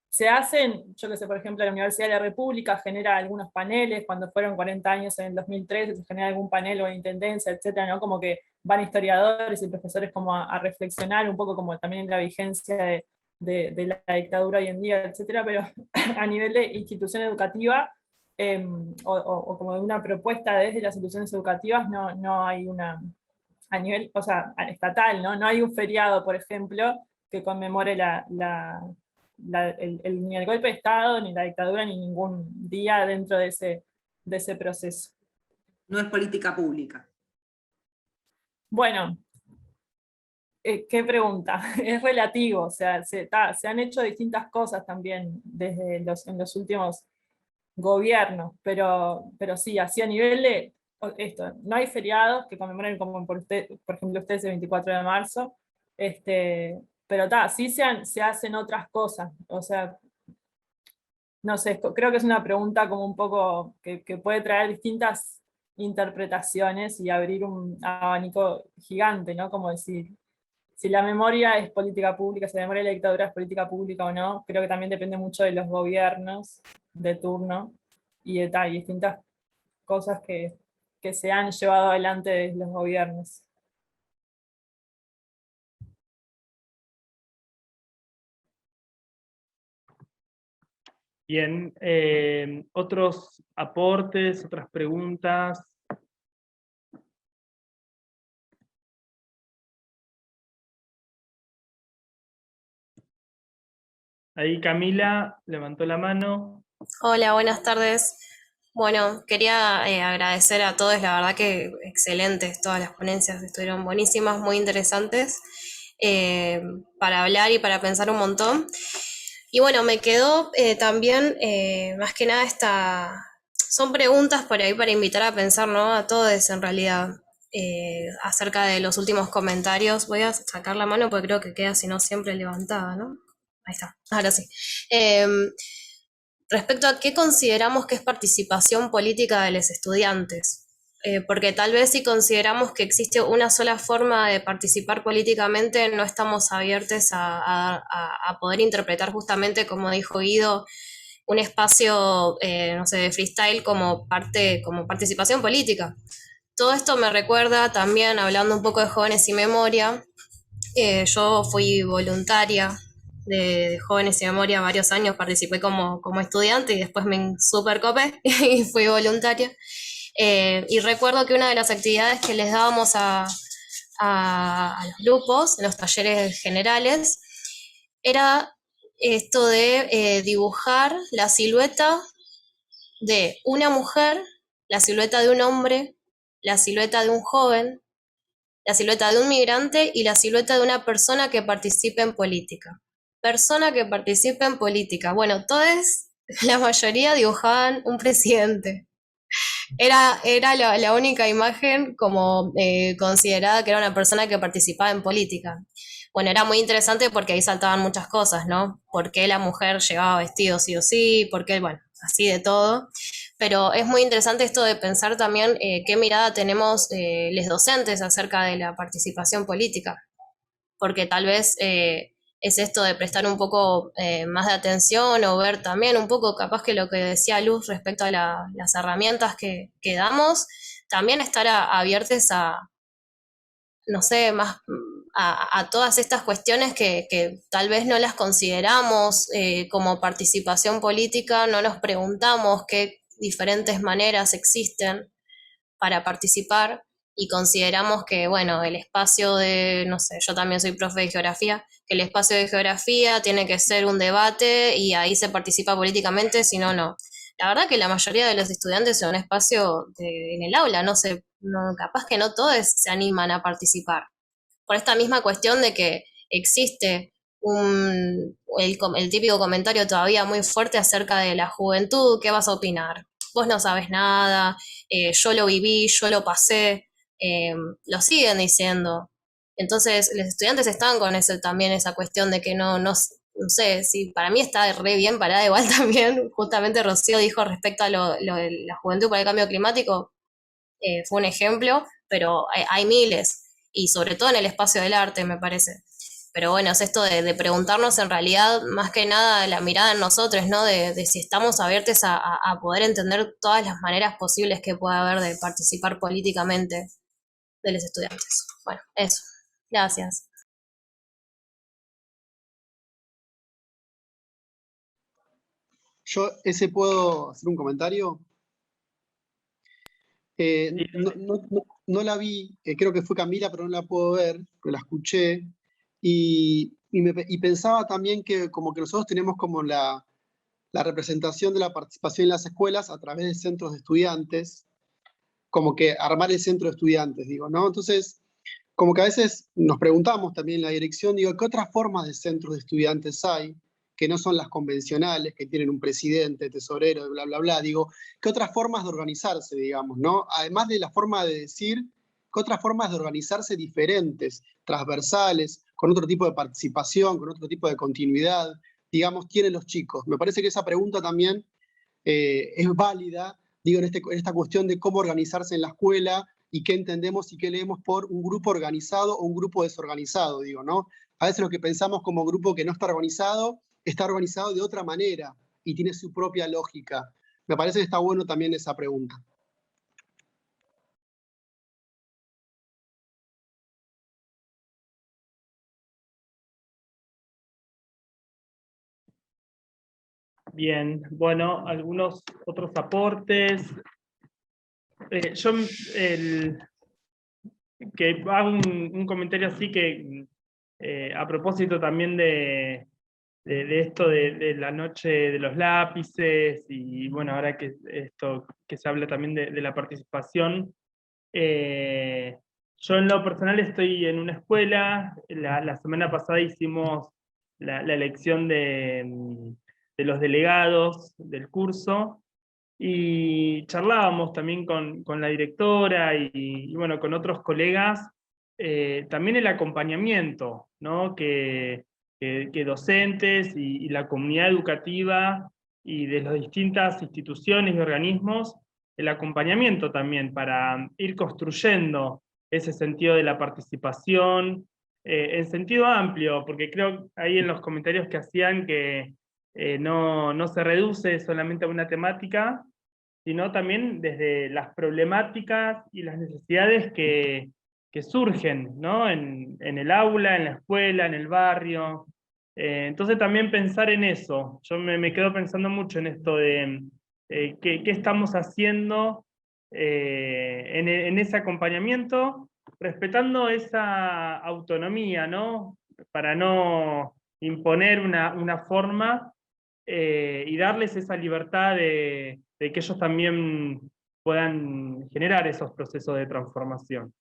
se hacen, yo que sé, por ejemplo, la Universidad de la República genera algunos paneles, cuando fueron 40 años en el 2013, se genera algún panel o intendencia, etcétera, ¿no? Como que van historiadores y profesores como a reflexionar un poco como también en la vigencia de la dictadura hoy en día, etcétera, pero a nivel de institución educativa, o como de una propuesta desde las instituciones educativas, no hay una, a nivel, o sea, estatal, no hay un feriado, por ejemplo, que conmemore ni el golpe de Estado, ni la dictadura, ni ningún día dentro de ese proceso. No es política pública. Bueno, ¿qué pregunta? Es relativo, o sea, se han hecho distintas cosas también desde en los últimos gobiernos, pero sí, así a nivel de esto, no hay feriados que conmemoren como por ejemplo ustedes el 24 de marzo, pero sí se hacen otras cosas, o sea, no sé, creo que es una pregunta como un poco que puede traer distintas interpretaciones y abrir un abanico gigante, ¿no? Como decir, si la memoria es política pública, si la memoria de la dictadura es política pública o no, creo que también depende mucho de los gobiernos de turno y distintas cosas que se han llevado adelante desde los gobiernos. Bien, otros aportes, otras preguntas. Ahí Camila levantó la mano. Hola, buenas tardes. Bueno, quería agradecer a todos, la verdad que excelentes, todas las ponencias estuvieron buenísimas, muy interesantes, para hablar y para pensar un montón. Y bueno, me quedó también, más que nada, son preguntas por ahí para invitar a pensar, ¿no? A todos en realidad, acerca de los últimos comentarios. Voy a sacar la mano porque creo que queda, si no, siempre levantada, ¿no? Ahí está, ahora sí. Respecto a qué consideramos que es participación política de los estudiantes. Porque tal vez si consideramos que existe una sola forma de participar políticamente, no estamos abiertos a poder interpretar justamente, como dijo Guido, un espacio, no sé, de freestyle como participación política. Todo esto me recuerda también, hablando un poco de Jóvenes y Memoria, yo fui voluntaria de Jóvenes y Memoria varios años, participé como estudiante y después me super copé y fui voluntaria. Y recuerdo que una de las actividades que les dábamos a los grupos, en los talleres generales, era esto de dibujar la silueta de una mujer, la silueta de un hombre, la silueta de un joven, la silueta de un migrante y la silueta de una persona que participe en política. Persona que participe en política. Bueno, todos la mayoría dibujaban un presidente. Era la única imagen como considerada que era una persona que participaba en política. Bueno, era muy interesante porque ahí saltaban muchas cosas, ¿no? ¿Por qué la mujer llevaba vestido sí o sí? ¿Por qué? Bueno, así de todo. Pero es muy interesante esto de pensar también qué mirada tenemos los docentes acerca de la participación política. Porque tal vez es esto de prestar un poco más de atención o ver también un poco capaz que lo que decía Luz respecto a las herramientas que damos, también estar abiertos a, no sé, más a todas estas cuestiones que tal vez no las consideramos como participación política, no nos preguntamos qué diferentes maneras existen para participar y consideramos que, bueno, el espacio de, no sé, yo también soy profe de geografía, que el espacio de geografía tiene que ser un debate y ahí se participa políticamente, si no, no. La verdad que la mayoría de los estudiantes en un espacio en el aula, capaz que no todos se animan a participar. Por esta misma cuestión de que existe el típico comentario todavía muy fuerte acerca de la juventud, ¿qué vas a opinar? Vos no sabes nada, yo lo viví, yo lo pasé, lo siguen diciendo. Entonces, los estudiantes están con también esa cuestión de que no sé, si para mí está re bien parada igual también, justamente Rocío dijo respecto a lo de la juventud por el cambio climático, fue un ejemplo, pero hay miles, y sobre todo en el espacio del arte, me parece. Pero bueno, es esto de preguntarnos en realidad, más que nada, la mirada en nosotros, ¿no? De si estamos abiertos a poder entender todas las maneras posibles que pueda haber de participar políticamente de los estudiantes. Bueno, eso. Gracias. Yo, ¿puedo hacer un comentario? No la vi, creo que fue Camila, pero no la puedo ver, pero la escuché. Y pensaba también que como que nosotros tenemos como la representación de la participación en las escuelas a través de centros de estudiantes, como que armar el centro de estudiantes, digo, ¿no? Entonces, como que a veces nos preguntamos también en la dirección, digo, ¿qué otras formas de centros de estudiantes hay que no son las convencionales, que tienen un presidente, tesorero, bla, bla, bla? Digo, ¿qué otras formas de organizarse, digamos, ¿no? Además de la forma de decir, ¿qué otras formas de organizarse diferentes, transversales, con otro tipo de participación, con otro tipo de continuidad, digamos, tienen los chicos? Me parece que esa pregunta también es válida, digo, en esta cuestión de cómo organizarse en la escuela y qué entendemos y qué leemos por un grupo organizado o un grupo desorganizado, digo, ¿no? A veces lo que pensamos como grupo que no está organizado de otra manera y tiene su propia lógica. Me parece que está bueno también esa pregunta. Bien, bueno, algunos otros aportes. Yo que hago un comentario así que a propósito también de esto de la noche de los lápices, y bueno, ahora que esto que se habla también de la participación, yo en lo personal estoy en una escuela, la semana pasada hicimos la elección de los delegados del curso, y charlábamos también con la directora y bueno, con otros colegas, también el acompañamiento, ¿no? que docentes y la comunidad educativa y de las distintas instituciones y organismos, el acompañamiento también para ir construyendo ese sentido de la participación, en sentido amplio, porque creo ahí en los comentarios que hacían que no se reduce solamente a una temática, sino también desde las problemáticas y las necesidades que surgen, ¿no? en el aula, en la escuela, en el barrio. Entonces también pensar en eso. Yo me quedo pensando mucho en esto de qué estamos haciendo en ese acompañamiento, respetando esa autonomía, ¿no? Para no imponer una forma, y darles esa libertad de que ellos también puedan generar esos procesos de transformación.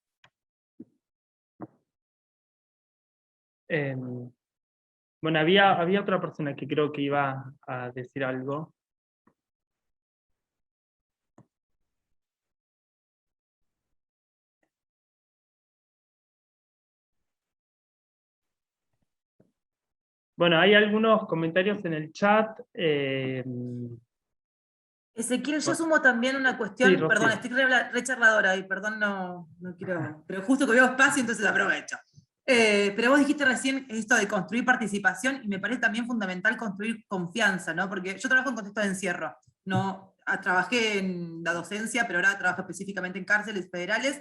Bueno, había otra persona que creo que iba a decir algo. Bueno, hay algunos comentarios en el chat. Ezequiel, yo sumo también una cuestión, Sí, Rocío. perdón, estoy re charladora y perdón, no quiero, pero justo que veo espacio, entonces aprovecho. Pero vos dijiste recién esto de construir participación, y me parece también fundamental construir confianza, ¿no? Porque yo trabajo en contexto de encierro, trabajé en la docencia, pero ahora trabajo específicamente en cárceles federales,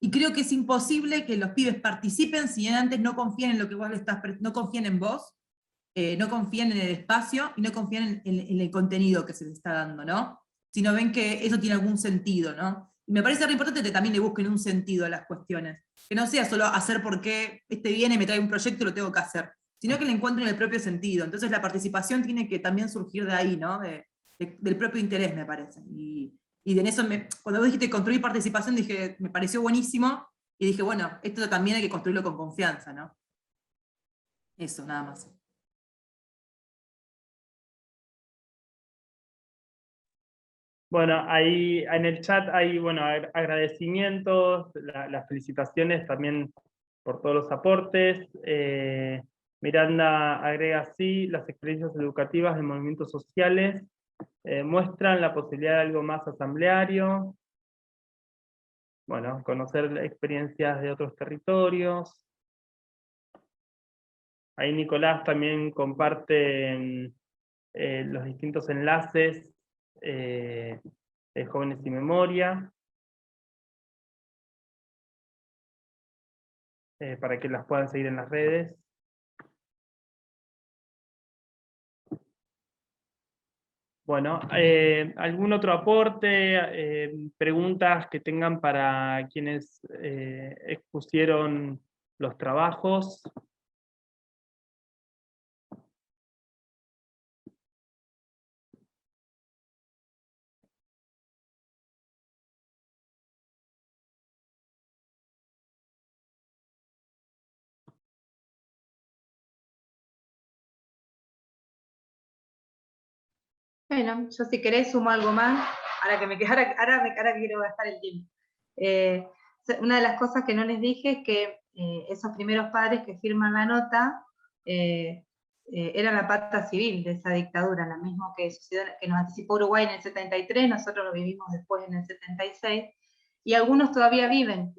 y creo que es imposible que los pibes participen si antes no confían en lo que vos le estás, no confían en vos, no confían en el espacio y no confían en el contenido que se les está dando, ¿no? Si no ven que eso tiene algún sentido, ¿no? Y me parece re importante que también le busquen un sentido a las cuestiones. Que no sea solo hacer porque viene y me trae un proyecto y lo tengo que hacer, sino que le encuentren el propio sentido. Entonces la participación tiene que también surgir de ahí, ¿no? Del propio interés, me parece. Y en eso, cuando vos dijiste construir participación, me pareció buenísimo, y dije, bueno, esto también hay que construirlo con confianza, ¿no? Eso, nada más. Bueno, ahí en el chat hay agradecimientos, las felicitaciones también por todos los aportes. Miranda agrega así: las experiencias educativas de movimientos sociales muestran la posibilidad de algo más asambleario. Bueno, conocer experiencias de otros territorios. Ahí Nicolás también comparte los distintos enlaces de Jóvenes y Memoria, para que las puedan seguir en las redes. Bueno, ¿algún otro aporte, preguntas que tengan para quienes expusieron los trabajos? Bueno, yo si querés sumo algo más, ahora que quiero gastar el tiempo. Una de las cosas que no les dije es que esos primeros padres que firman la nota eran la pata civil de esa dictadura, lo mismo que sucedió, que nos anticipó Uruguay en el 73, nosotros lo vivimos después en el 76, y algunos todavía viven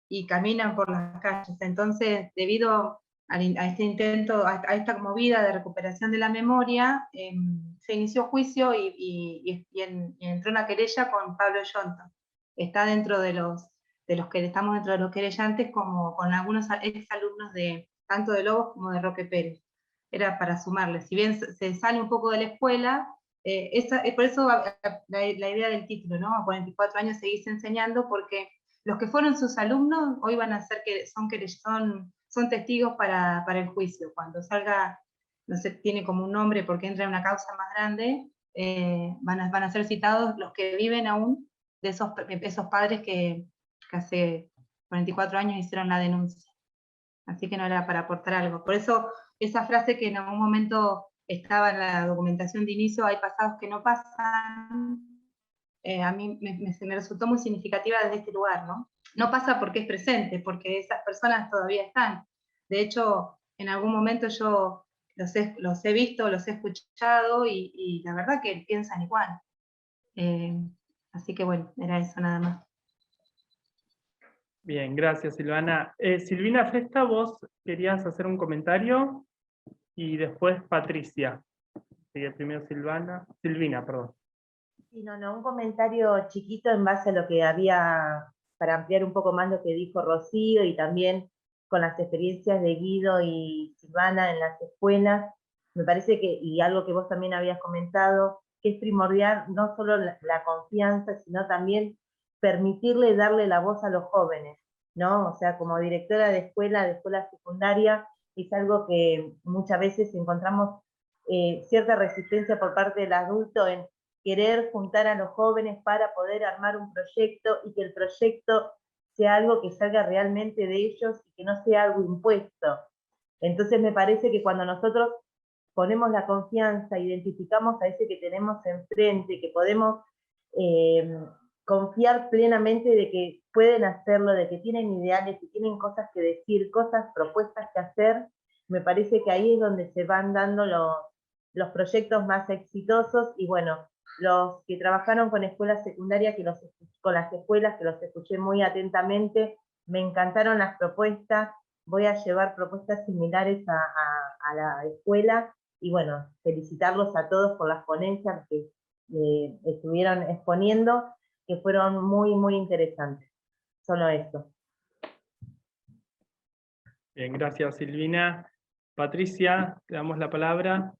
y caminan por las calles. Entonces, debido a este intento, a esta movida de recuperación de la memoria, se inició juicio y entró una querella con Pablo Yonto. Está dentro de los que estamos dentro de los querellantes, como con algunos exalumnos tanto de Lobos como de Roque Pérez. Era para sumarles. Si bien se sale un poco de la escuela, por eso la idea del título, ¿no? A 44 años seguís enseñando, porque los que fueron sus alumnos hoy van a ser son testigos para el juicio. Cuando salga, no sé, tiene como un nombre porque entra en una causa más grande, van a ser citados los que viven aún de esos padres que hace 44 años hicieron la denuncia. Así que no era para aportar algo. Por eso esa frase que en algún momento estaba en la documentación de inicio, hay pasados que no pasan, a mí me resultó muy significativa desde este lugar, ¿no? No pasa porque es presente, porque esas personas todavía están. De hecho, en algún momento yo los he visto, los he escuchado, y la verdad que piensan igual. Así que bueno, era eso nada más. Bien, gracias Silvana. Silvina Festa, vos querías hacer un comentario, y después Patricia. Sigue primero Silvina, perdón. Sí, un comentario chiquito en base a lo que había, para ampliar un poco más lo que dijo Rocío, y también con las experiencias de Guido y Silvana en las escuelas. Me parece que, y algo que vos también habías comentado, que es primordial no solo la confianza, sino también permitirle darle la voz a los jóvenes, ¿no? O sea, como directora de escuela secundaria, es algo que muchas veces encontramos cierta resistencia por parte del adulto en querer juntar a los jóvenes para poder armar un proyecto, y que el proyecto sea algo que salga realmente de ellos y que no sea algo impuesto. Entonces me parece que cuando nosotros ponemos la confianza, identificamos a ese que tenemos enfrente, que podemos confiar plenamente de que pueden hacerlo, de que tienen ideales, que tienen cosas que decir, propuestas que hacer, me parece que ahí es donde se van dando los proyectos más exitosos, y bueno, los que trabajaron con escuelas secundarias, con las escuelas que los escuché muy atentamente, me encantaron las propuestas, voy a llevar propuestas similares a la escuela, y bueno, felicitarlos a todos por las ponencias que estuvieron exponiendo, que fueron muy, muy interesantes. Solo esto. Bien, gracias Silvina. Patricia, te damos la palabra.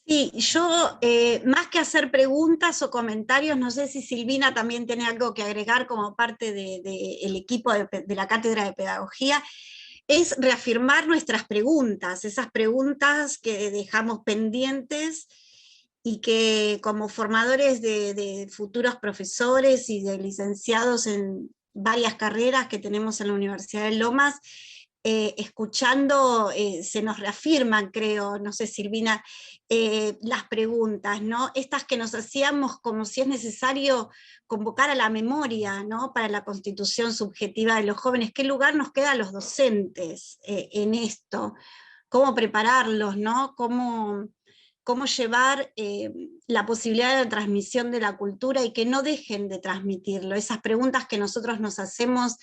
Sí, yo más que hacer preguntas o comentarios, no sé si Silvina también tiene algo que agregar como parte del equipo de la Cátedra de Pedagogía, es reafirmar nuestras preguntas, esas preguntas que dejamos pendientes y que como formadores de futuros profesores y de licenciados en varias carreras que tenemos en la Universidad de Lomas, escuchando se nos reafirman, creo, no sé Silvina, las preguntas, ¿no? Estas que nos hacíamos como si es necesario convocar a la memoria, ¿no? Para la constitución subjetiva de los jóvenes. ¿Qué lugar nos queda a los docentes en esto? ¿Cómo prepararlos, ¿no? ¿Cómo llevar la posibilidad de transmisión de la cultura y que no dejen de transmitirlo? Esas preguntas que nosotros nos hacemos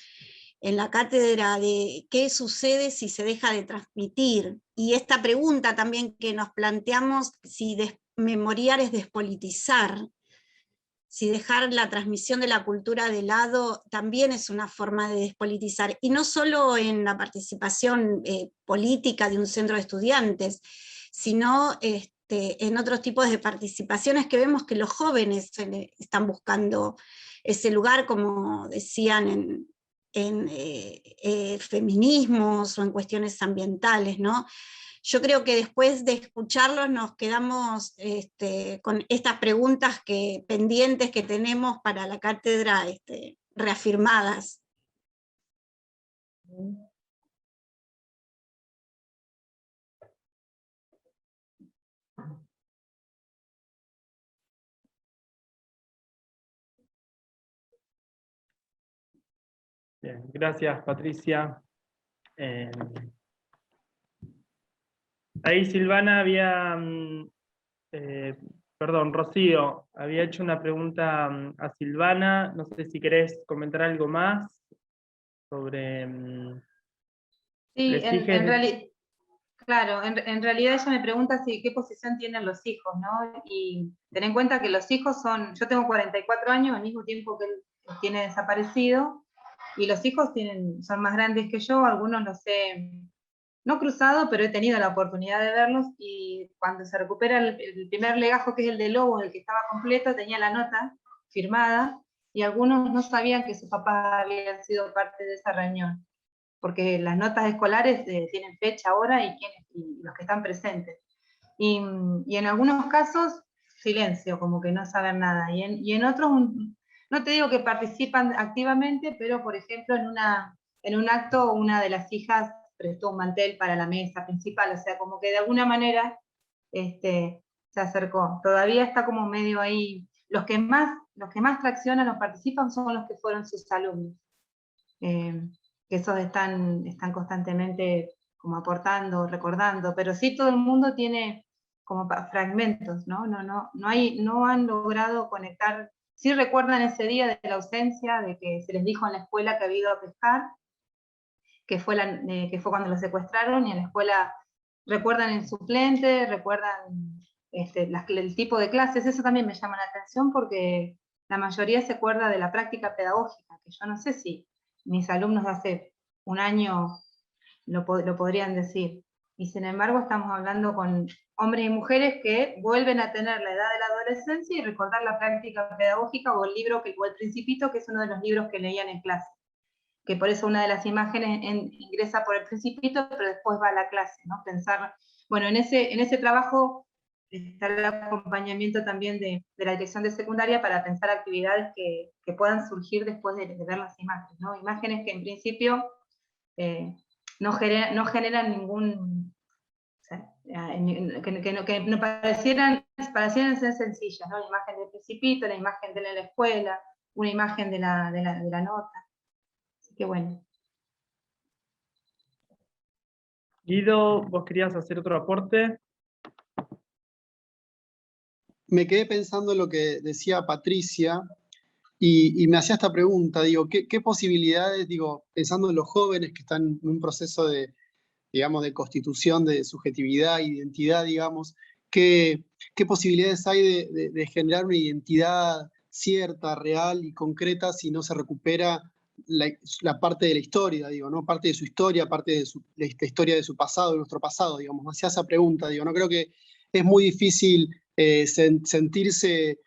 en la cátedra de qué sucede si se deja de transmitir, y esta pregunta también que nos planteamos, si desmemoriar es despolitizar, si dejar la transmisión de la cultura de lado también es una forma de despolitizar, y no solo en la participación política de un centro de estudiantes, sino en otros tipos de participaciones que vemos que los jóvenes están buscando ese lugar, como decían en feminismos o en cuestiones ambientales, ¿no? Yo creo que después de escucharlos nos quedamos con estas preguntas pendientes que tenemos para la cátedra reafirmadas. Bien, gracias Patricia. Ahí Silvana había, perdón, Rocío, había hecho una pregunta a Silvana, no sé si querés comentar algo más sobre... Sí, claro, en realidad ella me pregunta qué posición tienen los hijos, ¿no? Y ten en cuenta que los hijos yo tengo 44 años, al mismo tiempo que él tiene desaparecido, y los hijos son más grandes que yo, algunos los he, no cruzado, pero he tenido la oportunidad de verlos, y cuando se recupera el primer legajo, que es el de Lobos, el que estaba completo, tenía la nota firmada, y algunos no sabían que sus papás habían sido parte de esa reunión, porque las notas escolares tienen fecha, hora y los que están presentes. Y en algunos casos, silencio, como que no saben nada, y en otros, no te digo que participan activamente, pero por ejemplo en un acto una de las hijas prestó un mantel para la mesa principal, o sea, como que de alguna manera se acercó. Todavía está como medio ahí. Los que más traccionan o participan son los que fueron sus alumnos, que esos están constantemente como aportando, recordando, pero sí todo el mundo tiene como fragmentos, ¿no? No han logrado conectar. Sí recuerdan ese día de la ausencia, de que se les dijo en la escuela que había ido a pescar, que fue cuando lo secuestraron, y en la escuela recuerdan el suplente, recuerdan el tipo de clases. Eso también me llama la atención, porque la mayoría se acuerda de la práctica pedagógica, que yo no sé si mis alumnos de hace un año lo podrían decir. Y sin embargo estamos hablando con hombres y mujeres que vuelven a tener la edad de la adolescencia y recordar la práctica pedagógica o el libro, o el Principito, que es uno de los libros que leían en clase. Que por eso una de las imágenes ingresa por el Principito, pero después va a la clase, ¿no? Pensar, bueno, en ese trabajo está el acompañamiento también de la dirección de secundaria para pensar actividades que puedan surgir después de ver las imágenes, ¿no? Imágenes que en principio no generan ningún, o sea, que no parecieran ser sencillas, ¿no? La imagen del Principito, la imagen de la escuela, una imagen de la nota. Así que bueno. Guido, ¿vos querías hacer otro aporte? Me quedé pensando en lo que decía Patricia y me hacía esta pregunta, digo, ¿qué posibilidades, digo, pensando en los jóvenes que están en un proceso de, digamos, de constitución de subjetividad, identidad, digamos, ¿qué posibilidades hay de generar una identidad cierta, real y concreta si no se recupera la parte de la historia, digo, ¿no? Parte de su historia, parte de la historia de su pasado, de nuestro pasado, digamos. Me hacía esa pregunta, digo, no creo que es muy difícil sentirse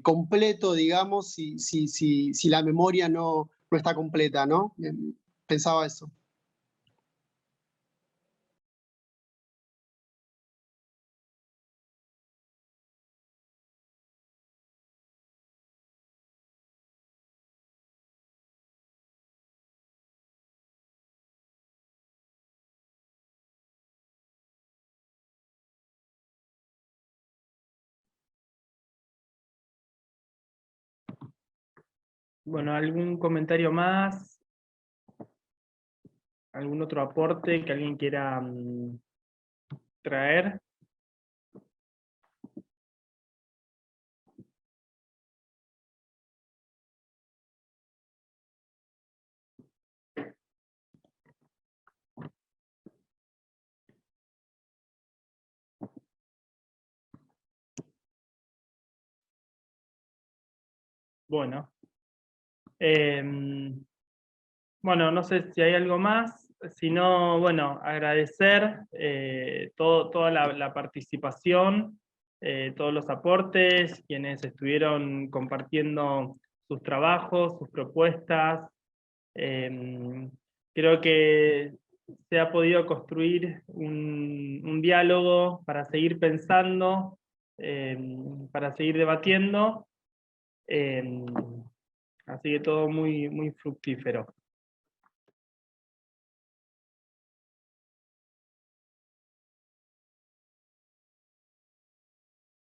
completo, digamos, si la memoria no está completa, ¿no? Pensaba eso. Bueno, ¿algún comentario más? ¿Algún otro aporte que alguien quiera traer? Bueno. Bueno, no sé si hay algo más, si no, bueno, agradecer toda la participación, todos los aportes, quienes estuvieron compartiendo sus trabajos, sus propuestas. Creo que se ha podido construir un diálogo para seguir pensando, para seguir debatiendo. Así que todo muy, muy fructífero.